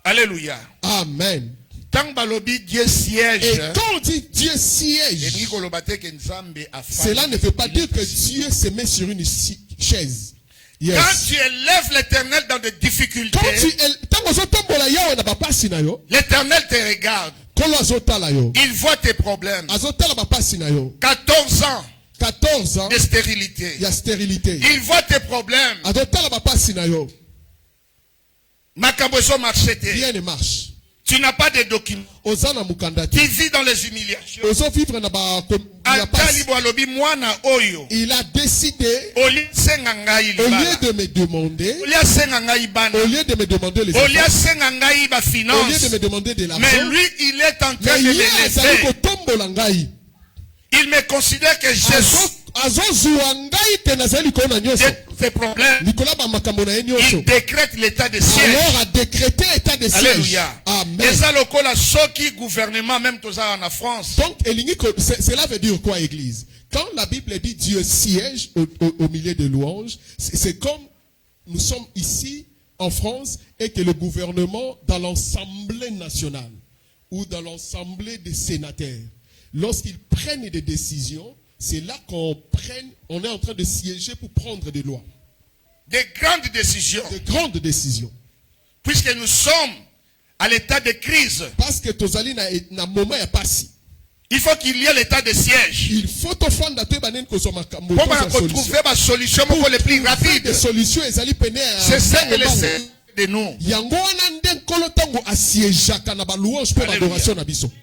Alléluia. Amen. Dieu siège. Et quand on dit Dieu siège, cela ne veut pas dire que Dieu se met sur une chaise. Yes. Quand tu élèves l'Éternel dans des difficultés, l'Éternel te regarde. Il voit tes problèmes. 14 ans. 14 ans de stérilité. Il voit tes problèmes. Rien ne marche. Tu n'as pas de documents. Tu vis dans les humiliations. Il a décidé, au lieu de me demander, les enfants, au lieu de me demander de l'argent, mais lui, il est en train de l'élever. Il me considère que je suis ces problèmes. Il décrète l'état de siège. Alors a décrété l'état de siège. Alléluia. Amen. Et ça, le gouvernement, même tout ça en France. Donc, cela veut dire quoi, Église? Quand la Bible dit Dieu siège au milieu de louanges, c'est comme nous sommes ici en France et que le gouvernement, dans l'Assemblée nationale ou dans l'Assemblée des sénateurs, lorsqu'ils prennent des décisions, c'est là qu'on est en train de siéger pour prendre des lois. Des grandes décisions. Des grandes décisions. Puisque nous sommes à l'état de crise. Parce que Tozali na moment ya pasi. Il faut qu'il y ait l'état de siège. Il faut trouver ma solution pour le plus rapide. Des solutions c'est ça que les de nous.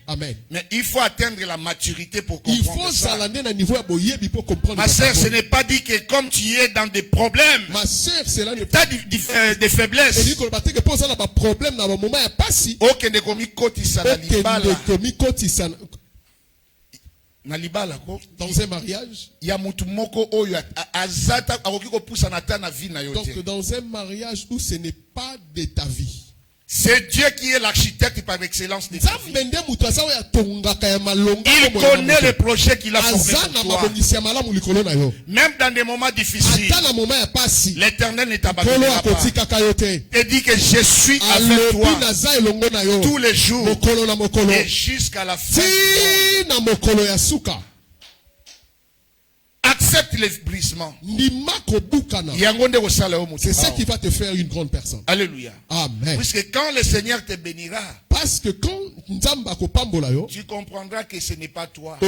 Amen. Mais il faut atteindre la maturité pour comprendre ça. Ma sœur, ce n'est pas dit que comme tu es dans des problèmes, ma sœur, cela n'est pas des faiblesses. Dans un mariage, donc dans un mariage où ce n'est pas de ta vie, c'est Dieu qui est l'architecte par excellence de ta vie. Il connaît le projet qu'il a formé pour toi. Même dans des moments difficiles, l'Éternel ne t'abandonnera pas. Il dit que je suis avec toi tous les jours et jusqu'à la fin. Accepte les brisements. C'est ça qui va te faire une grande personne. Alléluia. Amen. Puisque quand le Seigneur te bénira, parce que quand tu comprendras que ce n'est pas toi.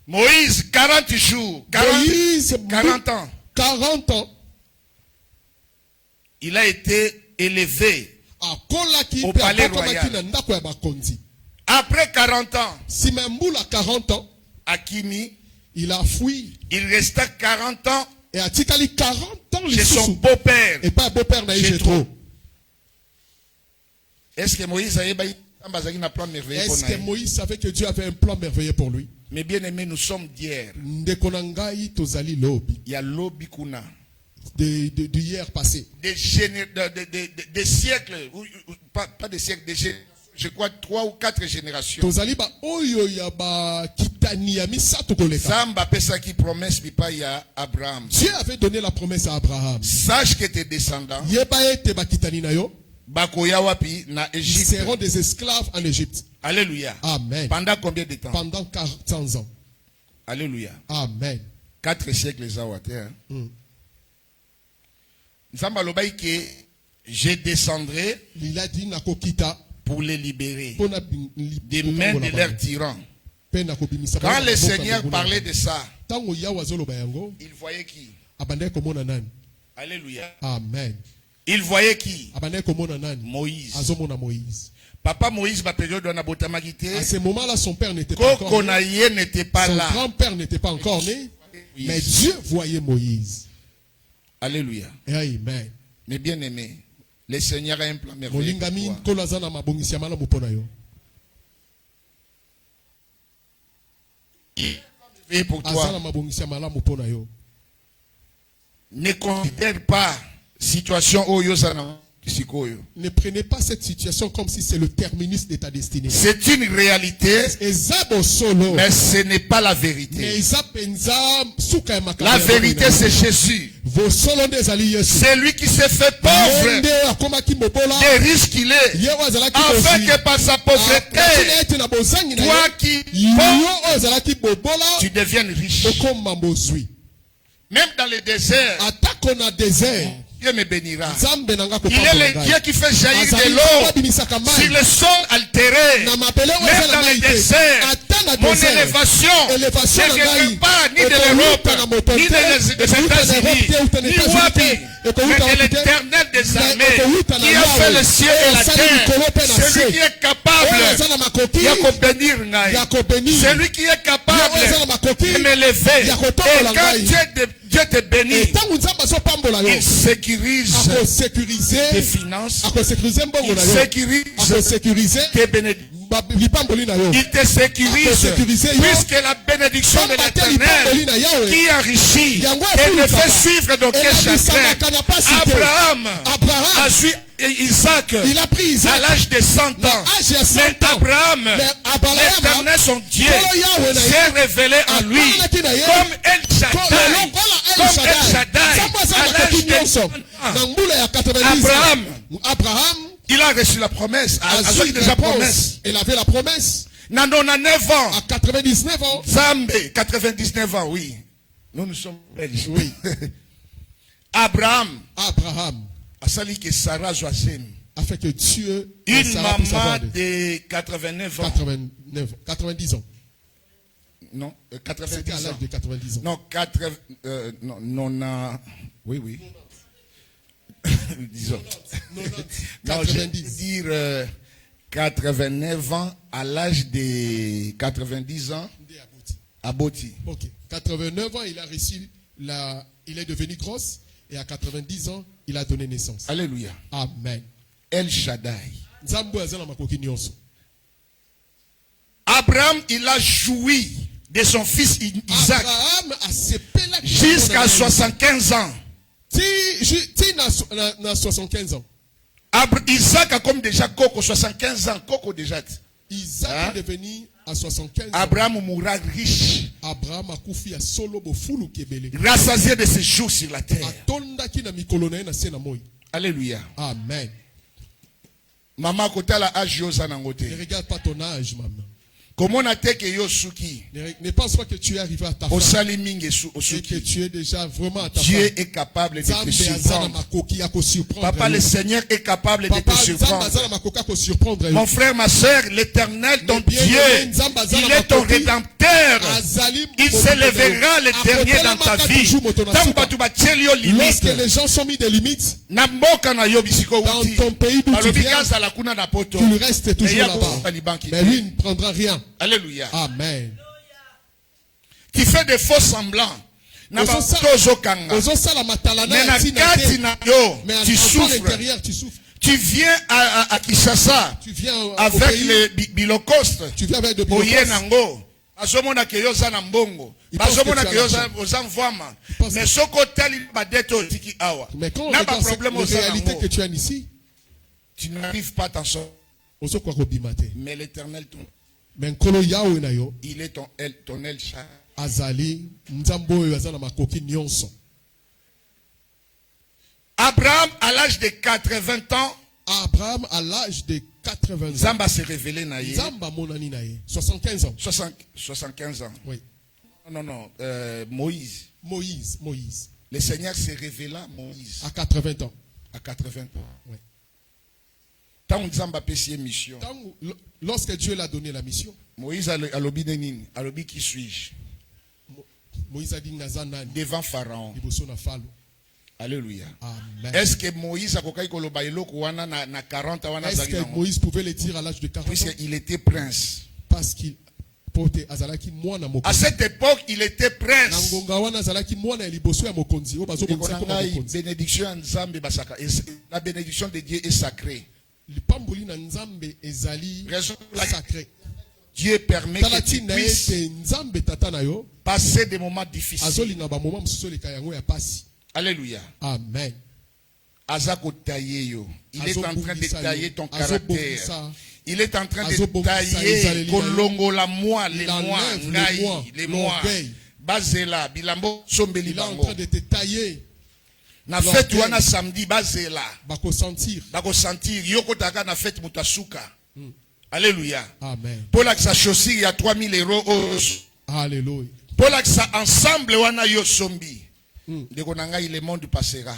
Moïse, 40 jours, 40 ans. 40 ans. Il a été élevé au palais royal. Après 40 ans, Simembula 40 ans, Akimi, il a fui. Il resta 40 ans et a tikali 40 ans chez son beau-père. Et pas beau-père na Jétro. Est-ce que Moïse savait que Dieu avait un plan merveilleux pour lui? Mais bien aimé, nous sommes d'hier. Il y a lobby kuna. D'hier passé. Des siècles, pas des siècles, je crois 3 ou 4 générations. Dieu avait donné la promesse à Abraham. Sache que tes descendants ils seront des esclaves en Égypte. Alléluia. Amen. Pendant combien de temps? Pendant 400 ans. Alléluia. Amen. 4 siècles les awate. Nzamba lobai que je descendrai pour les libérer des mains de leurs tyrans. Quand le Seigneur parlait de ça, il voyait qui? Alléluia. Amen. Il voyait qui? Moïse. Papa Moïse, à ce moment-là, son père n'était pas encore né. Son grand-père n'était pas encore né. Mais Dieu voyait Moïse. Alléluia. Amen. Mais bien aimé, le Seigneur a un plan merveilleux pour toi. Ne considère pas situation Oyosana. Ne prenez pas cette situation comme si c'est le terminus de ta destinée. C'est une réalité, mais ce n'est pas la vérité. La vérité, c'est Jésus. C'est lui qui s'est fait pauvre des risques qu'il est, afin que par sa pauvreté, toi qui tu deviennes riche. Même dans le désert, Dieu me bénira. Il est le Dieu qui fait jaillir de l'eau sur le sol altéré. Même dans le désert, mon élévation ne vient pas ni de l'Europe, ni des États-Unis, ni Wapi, mais de l'Éternel des armées, qui a fait le ciel et la terre. Celui qui est capable celui qui est capable de m'élever. Et quand Dieu te bénit, il sécurise tes finances, il sécurise tes bénédictions. Il te sécurise puisque la bénédiction de l'Éternel qui enrichit et ne fait suivre d'aucun chacun. Abraham a su Isaac à l'âge de 100 ans. Mais Abraham, l'Éternel son Dieu, s'est révélé en lui comme El Shaddai, à l'âge de 100 ans. Abraham, il a reçu la promesse. Il avait la promesse. 99 ans. À 99 ans. Zambé, 99 ans, oui. Nous sommes belges. Oui. Abraham. A sali que Sarah Joachim. A fait que Dieu. Une maman de 89 ans. 90 ans. Non, 90 ans. C'était à l'âge de 90 ans. Non, non, oui. Disons. Non, je veux dire 89 ans à l'âge de 90 ans à Boti. Ok. 89 ans, il a reçu il est devenu grosse et à 90 ans, il a donné naissance. Alléluia. Amen. El Shaddai. Abraham, il a joui de son fils Isaac jusqu'à 75 ans. 75 ans. Isaac a comme déjà Coco, 75 ans. Coco déjà. Isaac est devenu à 75 ans. Abraham mourra riche. Abraham a koufi à solo bofulu kebele. Rassasié de ses jours sur la terre. Alléluia. Amen. Maman kotala âge yosa nangote. Ne regarde pas ton âge, maman. Comment Yosuki? Ne pense pas que tu es arrivé à ta fin. Et que tu es déjà vraiment à ta fin. Dieu est capable de te surprendre. Papa, le Seigneur est capable de te surprendre. Mon frère, ma soeur, l'Éternel, ton Dieu, il est ton rédempteur. Il s'élèvera le dernier dans ta vie. Lorsque les gens sont mis des limites, dans ton pays d'où tu viens, tu restes toujours là-bas. Mais lui ne prendra rien. Alléluia. Amen. Qui fait des faux semblants. Mais tu souffres. Tu viens à Kinshasa avec les Bilocost. Tu viens avec de Bilocost. Azomona ke yoza na mbongo. Bazomona ke yoza ozamvama. Mais soko tali badeto tiki awa. Mais quand on regarde la réalité que tu as ici, tu n'arrives pas à t'en sortir. Mais l'Éternel ton il est ton El Shaddai. Azali nzambo yazana makoki nyonso. Abraham à l'âge de 80 ans. Abraham à l'âge de 80 ans. Zamba s'est révélé na ye. Zamba monani na ye. 75 ans. 75 ans. Oui. Non. Moïse. Moïse. Le Seigneur s'est révélé à Moïse. À 80 ans. À 80 ans. Oui. Mission. Lorsque Dieu l'a donné la mission. Moïse a lobi qui suis-je? Moïse a dit devant Pharaon. Alléluia. Amen. Est-ce que Moïse a na 40 ans? Est-ce que Moïse pouvait le dire à l'âge de 40 ans? Puisqu'il était prince. Parce qu'il à cette époque, il était prince. La bénédiction de Dieu est sacrée. Dieu permet que tu puisses passer des moments difficiles. Alléluia. Amen. Il est en train de tailler ton caractère. Il est en train de tailler Kolongo la moi, les mois. Bazela, Bilambo, Sombeli Bango. Il est en train de te tailler. Na fête wana samedi Bazela. Bako sentir. Yoko taka na fête mutasuka. Alléluia. Amen. Pour la sa chaussure, il y a 3000 €. Alléluia. Pour la sa ensemble wana yo sombi. Le monde passera.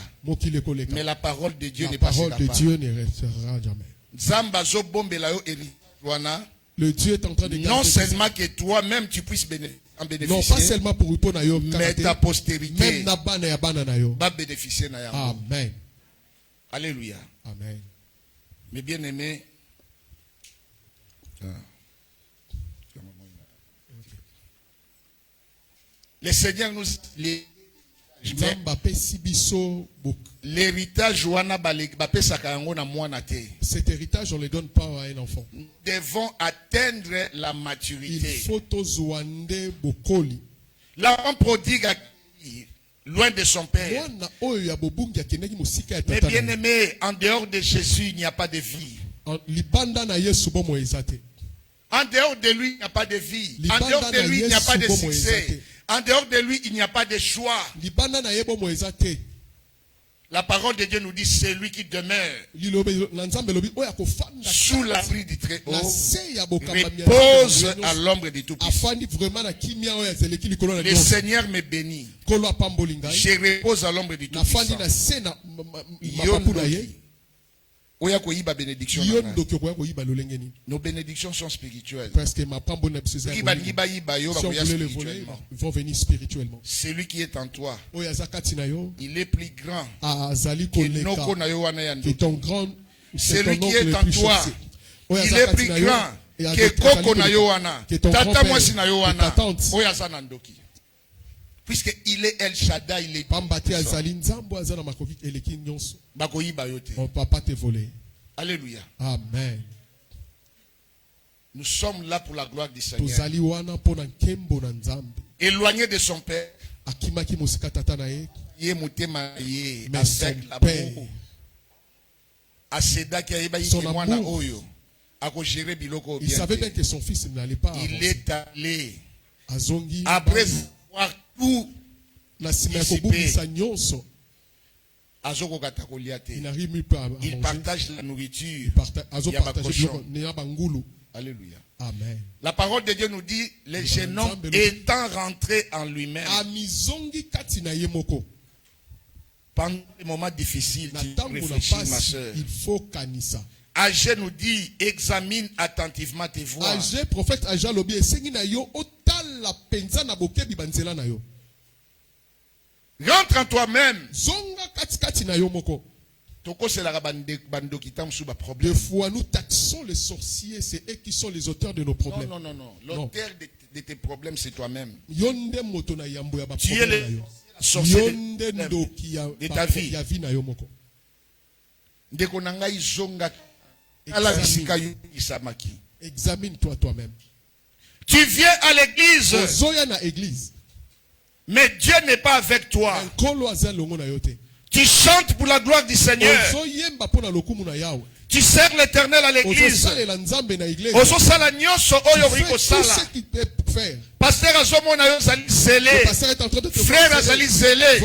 Mais la parole de Dieu ne passera pas. La parole de Dieu ne restera jamais. Le Dieu est en train de garder. Non seulement que toi-même tu puisses en bénéficier. Non, pas seulement pour mais ta postérité va bénéficier. Amen. Alléluia. Amen. Mes bien-aimés, le Seigneur nous l'héritage, cet héritage, on ne le donne pas à un enfant. Nous devons atteindre la maturité. Il faut l'enfant prodigue loin de son père. Mais bien aimé, en dehors de Jésus, il n'y a pas de vie. En dehors de lui, il n'y a pas de vie. En dehors de lui, il n'y a pas de succès. En dehors de lui, il n'y a pas de choix. La parole de Dieu nous dit, c'est lui qui demeure sous l'abri du Très-Haut, repose à l'ombre du Tout-Puissant. Le Seigneur me bénit. Je repose à l'ombre du Tout-Puissant. Nos bénédictions sont spirituelles. Si on voulait, ils vont venir spirituellement. Celui qui est en toi, il est plus grand que ton grand. Celui qui est en toi, il est plus grand que Koko na Yohana, Tata Mwasi na Yohana, Oyaza Nandoki. Puisqu'il est El Shaddai, il est on ne peut pas te voler. Alléluia. Amen. Nous sommes là pour la gloire du Seigneur. Éloigné de son père. Mais son père, il savait bien que son fils n'allait pas avancer. Il est allé. Après avoir tout dissipé, il partage la nourriture. Alléluia. Amen. La parole de Dieu nous dit, le jeune homme étant rentré en lui-même, pendant les moments difficiles, tu réfléchis, ma soeur. Agé nous dit, examine attentivement tes voies. Agé, prophète Agé lobi esengi na yo otala penza na bokebi banzela na yo. Rentre en toi-même. Zonga kati na yo moko. Des fois, nous taxons les sorciers, c'est eux qui sont les auteurs de nos problèmes. Non. L'auteur de tes problèmes, c'est toi-même. Tu es le sorcier de ta vie. Examine-toi toi-même. Tu viens à l'église. Mais Dieu n'est pas avec toi. Tu chantes pour la gloire du Seigneur. Tu sers l'Éternel à l'église. Pasteur Azomona zali zélé. Frère Azali zélé.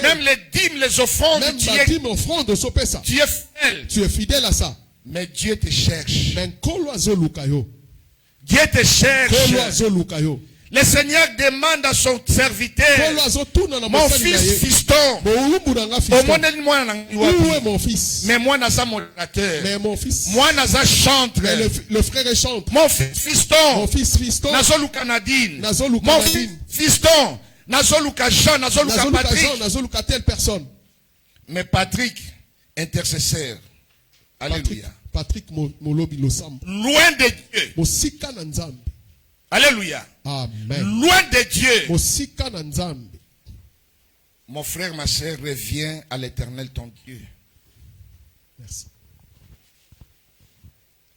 Même les dîmes, les offrandes, tu es fidèle. Tu es fidèle à ça. Mais Dieu te cherche. Dieu te cherche. Le Seigneur demande à son serviteur, mon fils fiston, où est mon fils? Mais moi, n'a pas modérateur. Mais mon fils, moi, n'a pas chantre. Mais le frère est chantre. Mon fils fiston, n'a mon fils fiston, n'a pas Jean, n'a pas Patrick, telle personne. Mais Patrick, intercesseur. Alléluia. Patrick Molobi Losam. Loin de Dieu. Alléluia. Amen. Loin de Dieu. Mon frère, ma soeur, reviens à l'Éternel ton Dieu. Merci.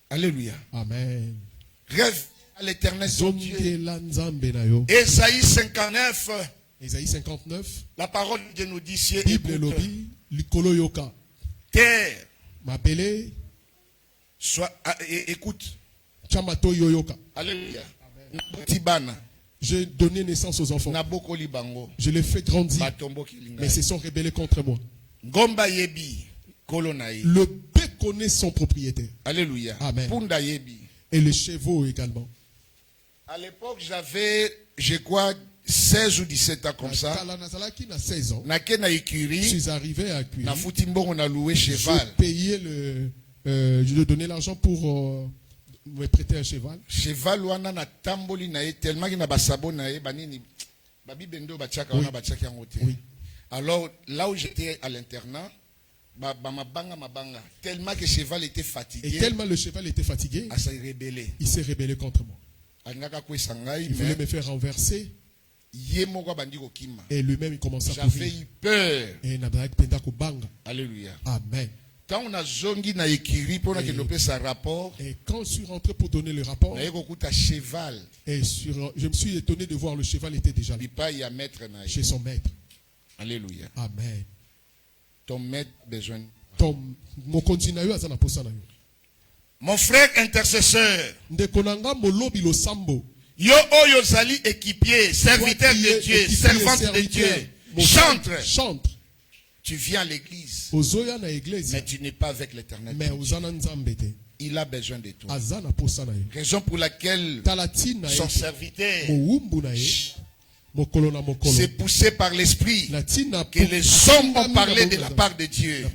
Alléluia. Amen. Rêve à l'Éternel ton Dieu. Ésaïe 59. Ésaïe 59. La parole de Dieu nous dit ici. Terre. Soit, écoute. Alléluia. J'ai donné naissance aux enfants. Je les fais grandir. Mais ils se sont rebellés contre moi. Le paix connaît son propriétaire. Alléluia. Amen. Et les chevaux également. À l'époque, j'avais, je crois, 16 ou 17 ans comme ça. Je suis arrivé à Curie. Je payais je donnais l'argent pour me prêter un cheval. Cheval wana na tamboli na ye tellement qu'il na basabo na ye banini babi bendo bachaka wana bachaka ngote. Alors là où j'étais à l'internat, mabanga tellement que le cheval était fatigué. Et tellement le cheval était fatigué, il s'est rebellé contre moi. Il voulait me faire renverser. Et lui-même il commençait à courir. J'avais eu peur. Et alléluia. Amen. Quand on a zongi na écrit pour que sa rapport. Et quand je suis rentré pour donner le rapport, cheval. Et je me suis étonné de voir le cheval était déjà là. Chez son maître. Alléluia. Amen. Ton maître besoin. Mon frère intercesseur. Yo oyo zali équipier, serviteur de Dieu, servante de Dieu. Chante. Tu viens à l'église, mais tu n'es pas avec l'Éternel. Il a besoin de toi. Raison pour laquelle son serviteur s'est poussé par l'Esprit que les hommes ont parlé de la part de Dieu.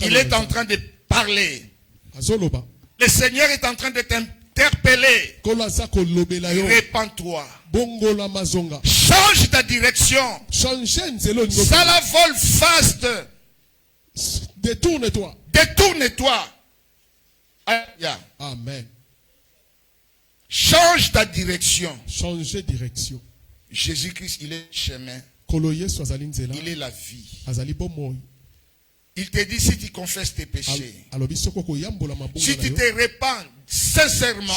Il est en train de parler. Le Seigneur est en train de t'interpeller. Répands-toi. Change ta direction. Ça la vole faste. Détourne-toi. Amen. Change ta direction. Changer direction. Jésus-Christ, il est le chemin. Il est la vie. Il te dit si tu confesses tes péchés, si tu te répands sincèrement,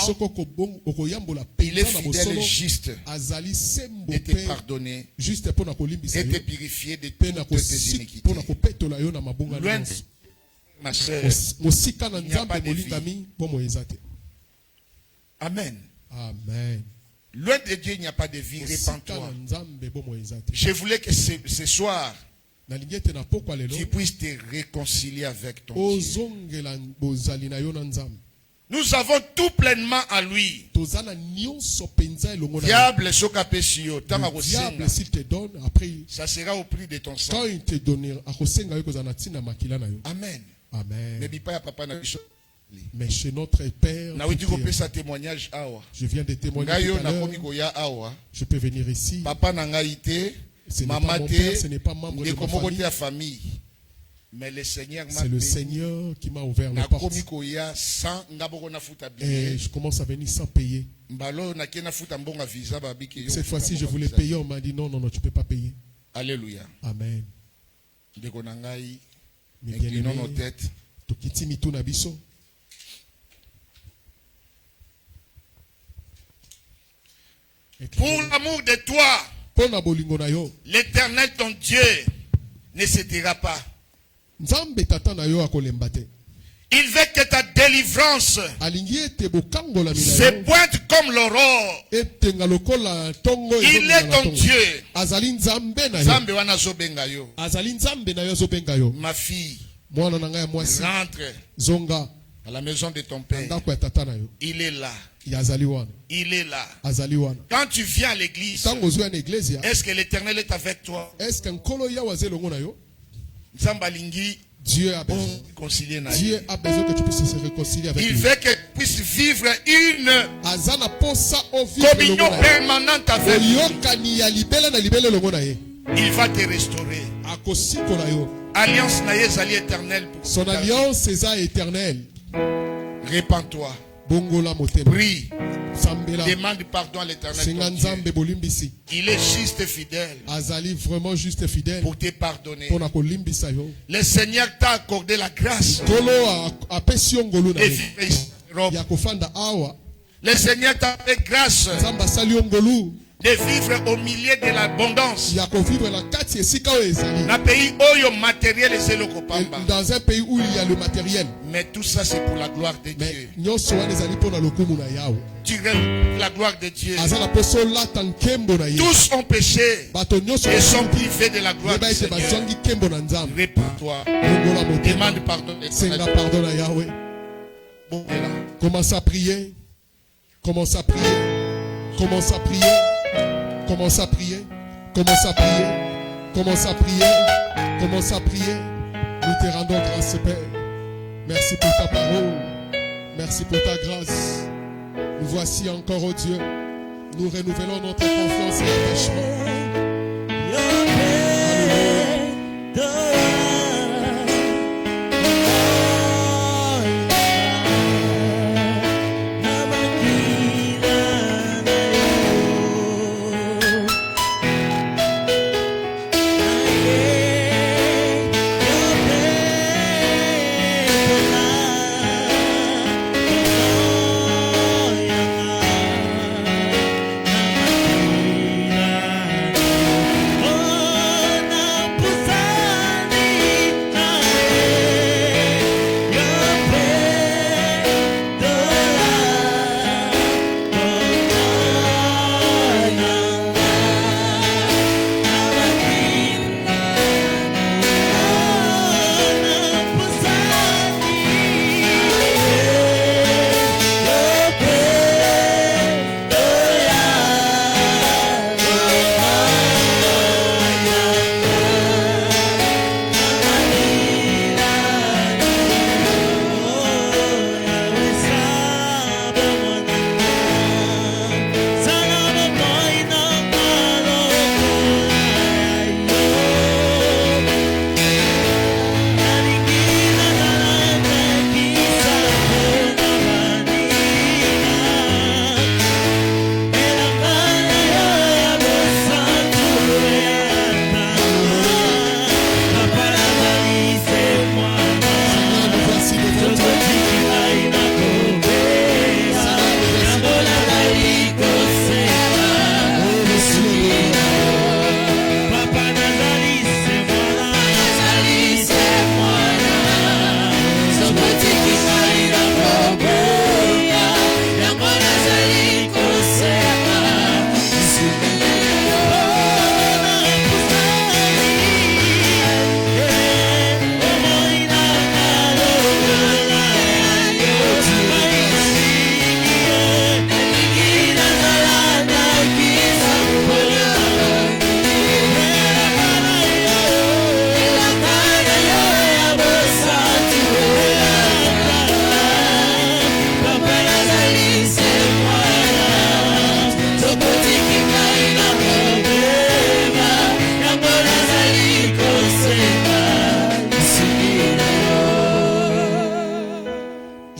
il est fidèle et juste de te pardonner et te purifier de toutes tes iniquités. Loin de ma soeur, il n'y a pas de vie. Amen. Amen. Loin de Dieu, il n'y a pas de vie. Répands-toi. Je voulais que ce soir, tu puisses te réconcilier avec ton Dieu. Nous avons tout pleinement à lui. Diable, s'il te donne, après, ça sera au prix de ton sang. Quand il te donnera, amen. Amen. Mais chez notre Père, je viens de témoigner tout à l'heure. Je peux venir ici. Papa ce n'est pas mon père, ce n'est pas membre de ma famille. Mais le Seigneur c'est le Seigneur qui m'a ouvert les portes. Et je commence à venir sans payer. Cette fois-ci, je voulais payer. On m'a dit non, tu ne peux pas payer. Alléluia. Amen. Inclinons nos têtes. Pour l'amour de toi, l'Éternel ton Dieu ne se taira pas. Il veut que ta délivrance se pointe comme l'aurore. Il est ton Dieu. Ma fille, rentre à la maison de ton père. Il est là. Il est là. Quand tu viens à l'église, est-ce que l'Éternel est avec toi? Dieu a besoin que tu puisses se réconcilier avec lui. Il veut que tu puisses vivre une communion permanente avec lui. Il va te restaurer. Alliance naïe éternelle. Son alliance est éternelle. Répands-toi. Prie. Demande pardon à l'Éternel. Il est juste et fidèle. Vraiment juste et fidèle pour te pardonner. Le Seigneur t'a accordé la grâce. Le Seigneur t'a fait grâce de vivre au milieu de l'abondance. Dans un pays où il y a le matériel. Mais tout ça c'est pour la gloire de Dieu. Tu rêves la gloire de Dieu. Tous ont péché et sont privés de la gloire de Dieu. Répands-toi. Demande pardon. Commence à prier. Commence à prier. Commence à prier. Commence à prier. Commence à prier. Commence à prier. Commence à prier. Nous te rendons grâce, Père. Merci pour ta parole. Merci pour ta grâce. Nous voici encore, oh Dieu. Nous renouvelons notre confiance et attachement.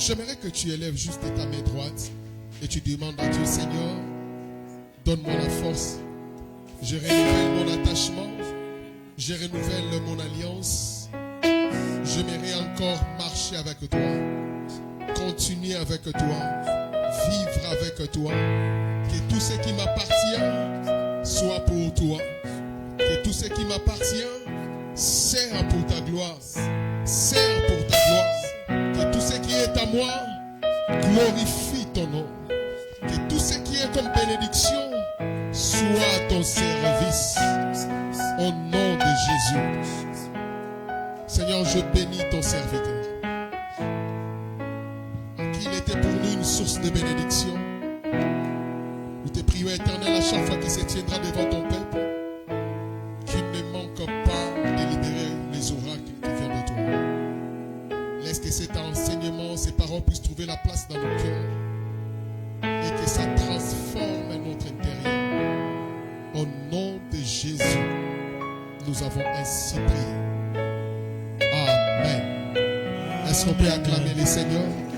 J'aimerais que tu élèves juste ta main droite et tu demandes à Dieu, Seigneur, donne-moi la force. Je renouvelle mon attachement. Je renouvelle mon alliance. J'aimerais encore marcher avec toi, continuer avec toi, vivre avec toi. Que tout ce qui m'appartient soit pour toi. Que tout ce qui m'appartient sert pour ta gloire. Sert pour ta gloire. Que tout ce qui est à moi glorifie ton nom. Que tout ce qui est comme bénédiction soit à ton service. Au nom de Jésus. Seigneur, je bénis ton serviteur. Qu'il était pour nous une source de bénédiction. Nous te prions, Éternel, à chaque fois qu'il se tiendra devant ton peuple, qu'il ne manque pas de libérer les oracles qui viennent de toi. Laisse que cet enseignement, ces paroles puissent trouver la place dans nos cœurs et que ça transforme notre intérieur. Au nom de Jésus, nous avons ainsi prié. Amen. Est-ce qu'on peut acclamer le Seigneur?